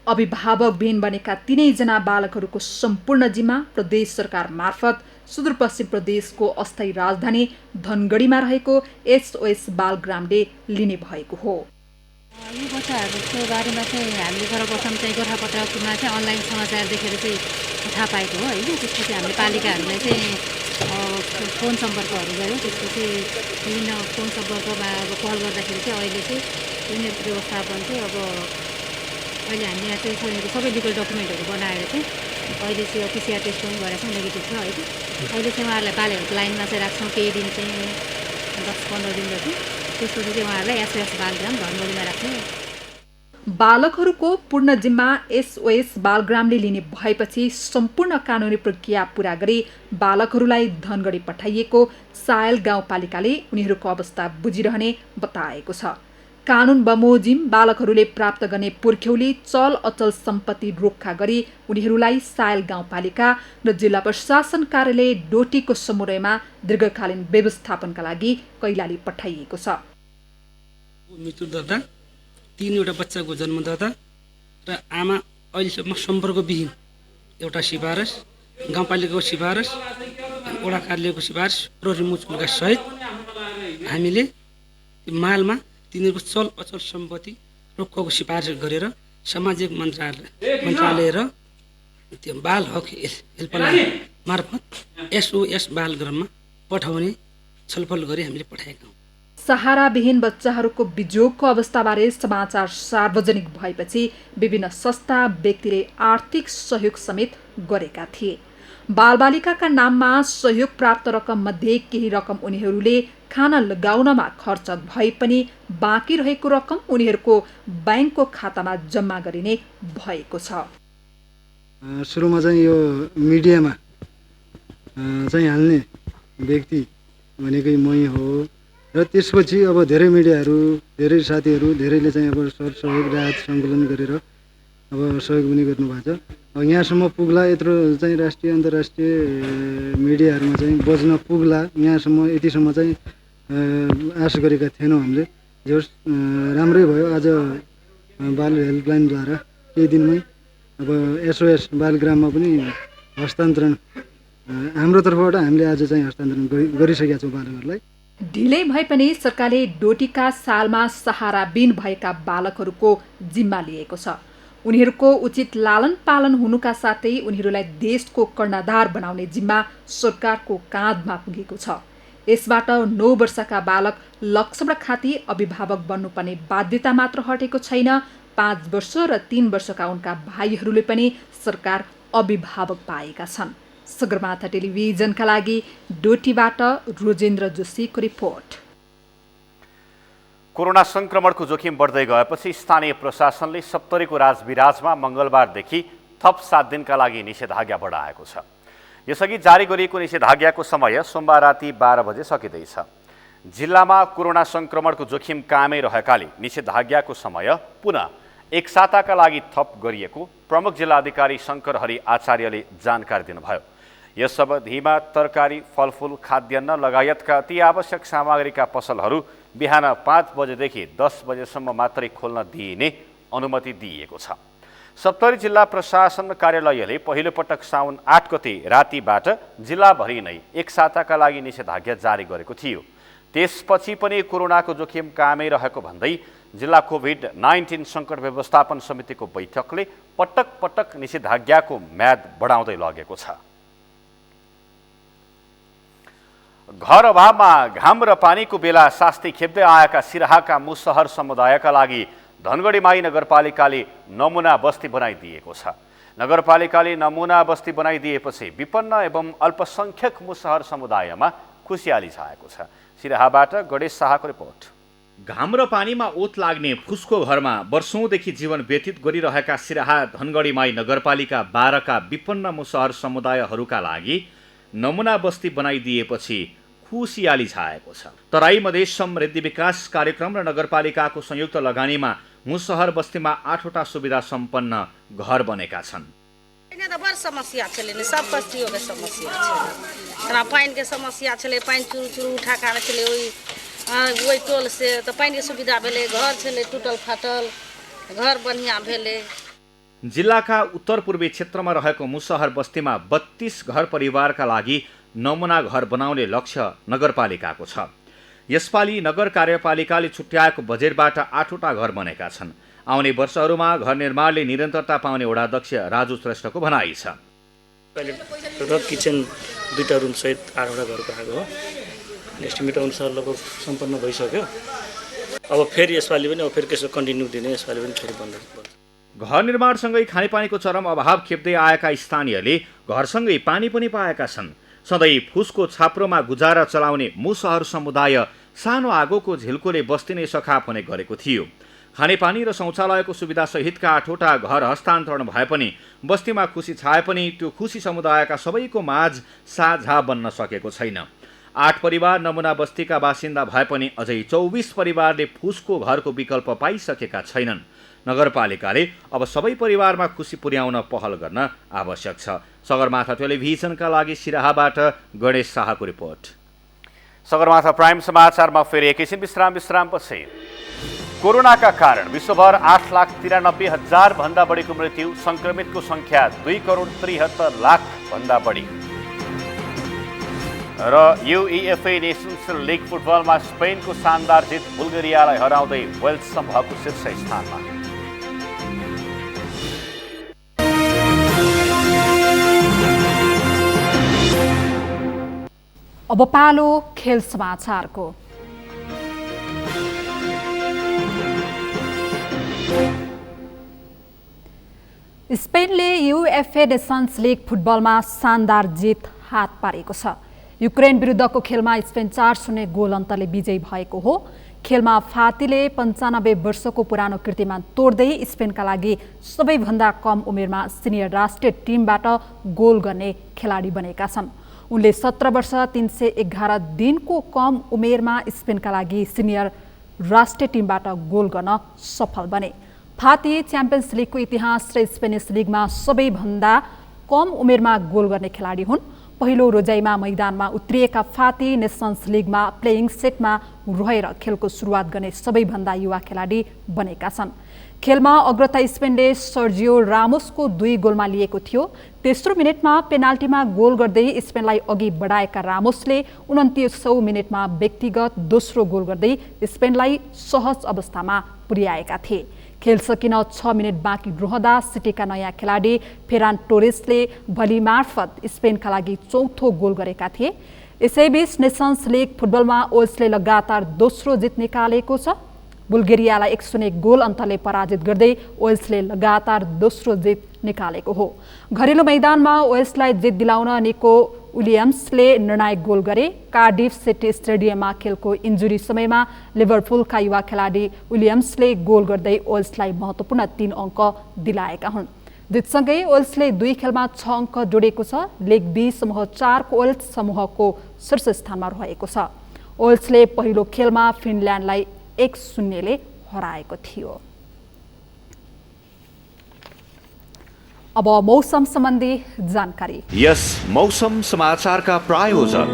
अभिभावकविहीन बनेका 3 जना बालकहरूको सम्पूर्ण जिम्मा प्रदेश सरकार मार्फत सुदूरपश्चिम प्रदेशको अस्थायी राजधानी धनगढीमा रहेको एसओएस बालग्रामले लिने भएको हो। यो बच्चाहरूको बारेमा चाहिँ हामीले सर्वप्रथम चाहिँ गोरखापत्रमा चाहिँ अनलाइन समाचार देखेर चाहिँ थाहा पाएको हो होइन। त्यसपछि हामीले पालिकाहरूलाई चाहिँ फोन सम्पर्कहरू गऱ्यौँ। त्यसपछि विभिन्न फोन सम्पर्कमा अब कल गर्दाखेरि चाहिँ अहिले चाहिँ विभिन्न व्यवस्थापन चाहिँ अब अहिले हामीले यहाँ चाहिँ सबै लिगल डकुमेन्टहरू बनाएर चाहिँ अहिले चाहिँ पिसिआर टेस्ट पनि गरेर चाहिँ नेगेटिभ छ है। अहिले चाहिँ उहाँहरूलाई बाल हेल्पलाइनमा चाहिँ राख्छौँ केही दिन चाहिँ 10-15 दिन जति। त्यसपछि चाहिँ उहाँहरूलाई एसओएस बालग्राम धनगढीमा राख्ने। बालकहरूको पूर्ण जिम्मा एसओएस बालग्रामले लिने भएपछि सम्पूर्ण कानुनी प्रक्रिया पूरा गरी बालकहरूलाई धनगढी पठाइएको सायल गाउँपालिकाले उनीहरूको अवस्था बुझिरहने बताएको छ। कानुन बमोजिम बालकहरूले प्राप्त गर्ने पुर्ख्यौली चल अचल सम्पत्ति रोक्खा गरी उनीहरूलाई सायल गाउँपालिका र जिल्ला प्रशासन कार्यालय डोटीको समुदायमा दीर्घकालीन व्यवस्थापनका लागि कैलाली पठाइएको छ। मृत्यु दर्ता 3वटा बच्चाको जन्मदाता र आमा अहिलेसम्म सम्पर्कविहीन एउटा सिफारस, गाउँपालिकाको सिफारस, वडा कार्यालयको सिफारस, प्रहरी मुचुलका सहित हामीले मालमा तिनीहरूको चल अचल सम्पत्ति रोक्नको सिफारिस गरेर सामाजिक मन्त्रालय र त्यो बाल हक हेल्पलाइन मार्फत एसओएस बालग्राममा पठाउने छलफल गरी हामीले पठाएका हौँ। सहाराविहीन बच्चाहरूको बिजोगको अवस्थाबारे समाचार सार्वजनिक भएपछि विभिन्न संस्था व्यक्तिले आर्थिक सहयोग समेत गरेका थिए। बालबालिकाका नाममा सहयोग प्राप्त रकम मध्ये केही रकम उनीहरूले खाना लगाउनमा खर्च भए पनि बाँकी रहेको रकम उनीहरूको ब्याङ्कको खातामा जम्मा गरिने भएको छ। सुरुमा चाहिँ यो मिडियामा चाहिँ हाल्ने व्यक्ति भनेकै मै हो र त्यसपछि अब धेरै मिडियाहरू, धेरै साथीहरू, धेरैले चाहिँ अब सहयोग राहत सङ्कलन गरेर अब सहयोग पनि गर्नुभएको छ। अब यहाँसम्म पुग्ला, यत्रो चाहिँ राष्ट्रिय अन्तर्राष्ट्रिय मिडियाहरूमा चाहिँ बज्न पुग्ला, यहाँसम्म यतिसम्म चाहिँ आश गरेका थिएनौँ हामीले। जो राम्रै भयो, आज बाल हेल्पलाइनद्वारा केही दिनमै अब एसओएस बालग्राममा पनि हस्तान्तरण हाम्रो तर्फबाट हामीले आज चाहिँ हस्तान्तरण गरिसकेका छौँ बालकहरूलाई। ढिलै भए पनि सरकारले डोटीका सालमा सहाराविहीन भएका बालकहरूको जिम्मा लिएको छ। उनीहरूको उचित लालन पालन हुनुका साथै उनीहरूलाई देशको कर्णधार बनाउने जिम्मा सरकारको काँधमा पुगेको छ। यसबाट 9 वर्षका बालक लक्ष्मण खाती अभिभावक बन्नुपर्ने बाध्यता मात्र हटेको छैन, 5 वर्ष र 3 वर्षका उनका भाइहरूले पनि सरकार अभिभावक पाएका छन्। सगरमाथा टेलिभिजनका लागि डोटीबाट रोजेन्द्र जोशीको रिपोर्ट। कोरोना संक्रमणको जोखिम बढ्दै गएपछि स्थानीय प्रशासनले सप्तरीको राजविराजमा मंगलबारदेखि थप 7 दिनका लागि निषेधाज्ञा बढाएको छ। यसअघि जारी गरिएको निषेधाज्ञाको समय सोमबार राति 12 बजे सकिँदैछ। जिल्लामा कोरोना संक्रमणको जोखिम कायमै रहेकाले निषेधाज्ञाको समय पुनः 1 साताका लागि थप गरिएको प्रमुख जिल्लाधिकारी शङ्कर हरि आचार्यले जानकारी दिनुभयो। यस अवधिमा तरकारी, फलफुल, खाद्यान्न लगायतका अति आवश्यक सामग्रीका पसलहरू बिहान 5 बजेदेखि 10 बजेसम्म मात्रै खोल्न दिइने अनुमति दिइएको छ। सप्तरी जिल्ला प्रशासन कार्यालयले पहिलो पटक साउन 8 गते रातिबाट जिल्लाभरि नै 1 साताका लागि निषेधाज्ञा जारी गरेको थियो। त्यसपछि पनि कोरोनाको जोखिम कायमै रहेको भन्दै जिल्ला कोभिड-19 सङ्कट व्यवस्थापन समितिको बैठकले पटक पटक निषेधाज्ञाको म्याद बढाउँदै लगेको छ। घर अभावमा घाम र पानीको बेला शास्ति खेप्दै आएका सिराहाका मुसहर समुदायका लागि धनगढी नगरपालिकाले नमुना बस्ती बनाइदिएको छ। नगरपालिकाले नमुना बस्ती बनाइदिएपछि विपन्न एवं अल्पसंख्यक मुसहर समुदायमा खुसियाली छाएको छ। सिराहाबाट गणेश शाहको रिपोर्ट। घाम र पानीमा ओत लाग्ने फुसको घरमा वर्षौंदेखि जीवन व्यतीत गरिरहेका सिराहा धनगढी नगरपालिका 12 का विपन्न मुसहर समुदायहरूका लागि नमुना बस्ती बनाइदिएपछि खुसियाली छाएको छ। तराई मधेस समृद्धि विकास कार्यक्रम र नगरपालिकाको संयुक्त लगानीमा मुसहर बस्तीमा 8वटा सुविधा सम्पन्न घर बनेका छन्। बड़ समस्या छलै ने, सब बस्तियों के समस्या छलै। पानी के समस्या छलै, पानी चुरू चुरू उठा कर छलै ओई टोल से, तो पानी के सुविधा भेलै, घर छलै टूटल फाटल, घर बढ़िया भेलै। जिल्लाका उत्तर पूर्वी क्षेत्रमा रहेको मुसहर बस्तीमा 32 घर परिवारका लागि नमुना घर बनाउने लक्ष्य नगरपालिकाको छ। यसपालि नगर कार्यपालिकाले छुट्याएको बजेटबाट 8वटा घर बनेका छन्। आउने वर्षहरूमा घर निर्माणले निरन्तरता पाउने वडाध्यक्ष राजु श्रेष्ठको भनाइ छ। र किचन 2टा रुम सहित 8वटा घर पाएको हो। एस्टिमेट अनुसार लगभग सम्पन्न भइसक्यो। अब फेरि यसपालि पनि फेरि त्यसो कन्टिन्यू दिने, यसपालि पनि फेरि बन्द। घर निर्माणसँगै खानेपानीको चरम अभाव खेप्दै आएका स्थानीयले घरसँगै पानी पनि पाएका छन्। सधैँ फुसको छाप्रोमा गुजारा चलाउने मुसहर समुदाय सानो आगोको झिल्कोले बस्ती नै सखाप हुने गरेको थियो। खानेपानी र शौचालयको सुविधा सहितका 8वटा घर हस्तान्तरण भए पनि बस्तीमा खुसी छाए पनि त्यो खुसी समुदायका सबैको माझ साझा बन्न सकेको छैन। 8 परिवार नमुना बस्तीका बासिन्दा भए पनि अझै 24 परिवारले फुसको घरको विकल्प पाइसकेका छैनन्। नगरपालिकाले अब सबै परिवारमा खुसी पुर्याउन पहल गर्न आवश्यक छ। सगरमाथा टेलिभिजनका लागि सिराहाबाट गणेश शाहको रिपोर्ट। सगरमाथा प्राइम समाचारमा फेरि एकैछिन विश्रामपछि। कोरोनाका कारण विश्वभर 8,93,000 भन्दा बढीको मृत्यु, संक्रमितको संख्या 2,73,00,000 भन्दा बढी। र UEFA नेसन्स लिग फुटबलमा स्पेनको शानदार जित बुल्गेरियालाई हराउँदै वेल्स समूहको शीर्ष स्थानमा। अब पालो खेल समाचारको। स्पेनले UEFA नेसन्स लिग फुटबलमा शानदार जित हात पारेको छ। युक्रेन विरुद्धको खेलमा स्पेन 4-0 गोल अन्तरले विजयी भएको हो। खेलमा फातीले 95 वर्षको पुरानो कीर्तिमान तोड्दै स्पेनका लागि सबैभन्दा कम उमेरमा सिनियर राष्ट्रिय टिमबाट गोल गर्ने खेलाडी बनेका छन्। उनले 17 वर्ष 311 दिनको कम उमेरमा स्पेनका लागि सिनियर राष्ट्रिय टिमबाट गोल गर्न सफल बने। फाती च्याम्पियन्स लिगको इतिहास र स्पेनिस लिगमा सबैभन्दा कम उमेरमा गोल गर्ने खेलाडी हुन्। पहिलो रोजाइमा मैदानमा उत्रिएका फाती नेसन्स लिगमा प्लेइङ सेटमा रहेर खेलको सुरुवात गर्ने सबैभन्दा युवा खेलाडी बनेका छन्। खेलमा अग्रता स्पेनले सर्जियो रामोसको 2 गोलमा लिएको थियो। तेस्रो मिनेटमा पेनाल्टीमा गोल गर्दै स्पेनलाई अघि बढाएका रामोसले 29औं मिनेटमा व्यक्तिगत दोस्रो गोल गर्दै स्पेनलाई सहज अवस्थामा पुर्याएका थिए। खेल सकिन 6 मिनेट बाँकी रहँदा सिटीका नयाँ खेलाडी फेरान टोरेसले भली मार्फत स्पेनका लागि चौथो गोल गरेका थिए। यसैबीच नेसन्स लिग फुटबलमा वेल्सले लगातार दोस्रो जित निकालेको छ। बुल्गेरियालाई 1-0 गोल अन्तरले पराजित गर्दै वेल्सले लगातार दोस्रो जित निकालेको हो। घरेलु मैदानमा वेल्सलाई जित दिलाउन निको विलियम्सले निर्णायक गोल गरे। कार्डिफ सिटी स्टेडियममा खेलको इन्जुरी समयमा लिभरपुलका युवा खेलाडी विलियम्सले गोल गर्दै वेल्सलाई महत्त्वपूर्ण 3 अङ्क दिलाएका हुन्। जितसँगै वेल्सले 2 खेलमा 6 अङ्क जोडेको छ। लिग बी समूह 4 को वेल्स समूहको शीर्ष स्थानमा रहेको छ। वेल्सले पहिलो खेलमा फिनल्यान्डलाई 1-0 ले हराएको थियो। अब मौसम सम्बन्धी जानकारी। यस मौसम समाचारका प्रायोजक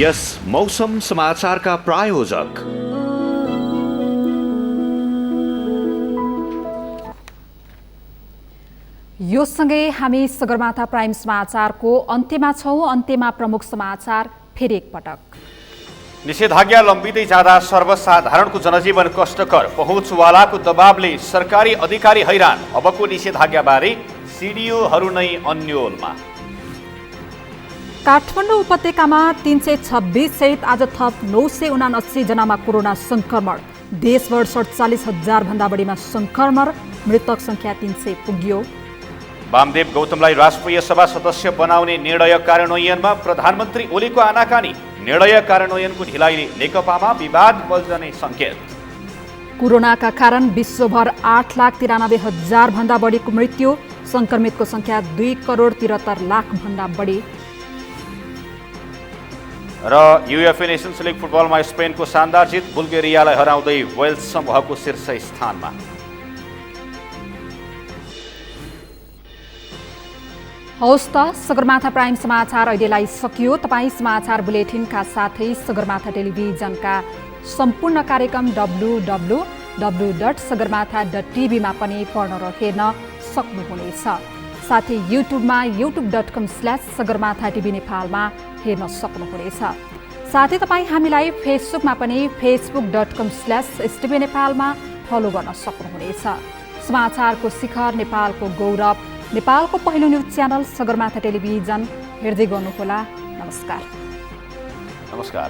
यस मौसम समाचारका प्रायोजक यो सँगै हामी सगरमाथा प्राइम समाचारको अन्त्यमा छौं। अन्त्यमा प्रमुख समाचार फेरि एकपटक। निषेधाज्ञा लम्बिँदै जाँदा सर्वसाधारणको जनजीवन कष्टकर, पहुँचवालाको दबावले सरकारी अधिकारी हैरान। अबको निषेधाज्ञाबारे सिडिओहरू नै अन्योलमा। काठमाडौँ उपत्यकामा 326 सहित आज थप 979 जनामा कोरोना संक्रमण। देशभर 47,000 भन्दा बढीमा संक्रमण, मृतक संख्या 300 पुग्यो। वामदेव गौतमलाई राष्ट्रिय सभा सदस्य बनाउने निर्णय कार्यान्वयनमा प्रधानमन्त्री ओलीको आनाकानी। निर्णय कार्यान्वयनको ढिलाइले नेकपामा विवाद बल्झने संकेत। कोरोनाका कारण विश्वभर 8,93,000 भन्दा बढीको मृत्यु, संक्रमितको संख्या 2,73,00,000 भन्दा बढी। र युएफए नेसन्स लिग फुटबलमा स्पेनको शानदार जित, बुल्गेरियालाई हराउँदै वेल्स समूहको शीर्ष स्थानमा। हौस् त सगरमाथा प्राइम समाचार अहिलेलाई सकियो। तपाईँ समाचार बुलेटिनका साथै सगरमाथा टेलिभिजनका सम्पूर्ण कार्यक्रम www.sagarmatha.tv मा पनि पढ्न र हेर्न सक्नुहुनेछ। साथै युट्युबमा youtube.com/sagarmatha TV नेपालमा हेर्न सक्नुहुनेछ। साथै तपाईँ हामीलाई फेसबुकमा पनि facebook.com/STV नेपालमा फलो गर्न सक्नुहुनेछ। समाचारको शिखर, नेपालको गौरव, नेपालको पहिलो न्युज च्यानल सगरमाथा टेलिभिजन हेर्दै गर्नुहोला। नमस्कार। नमस्कार।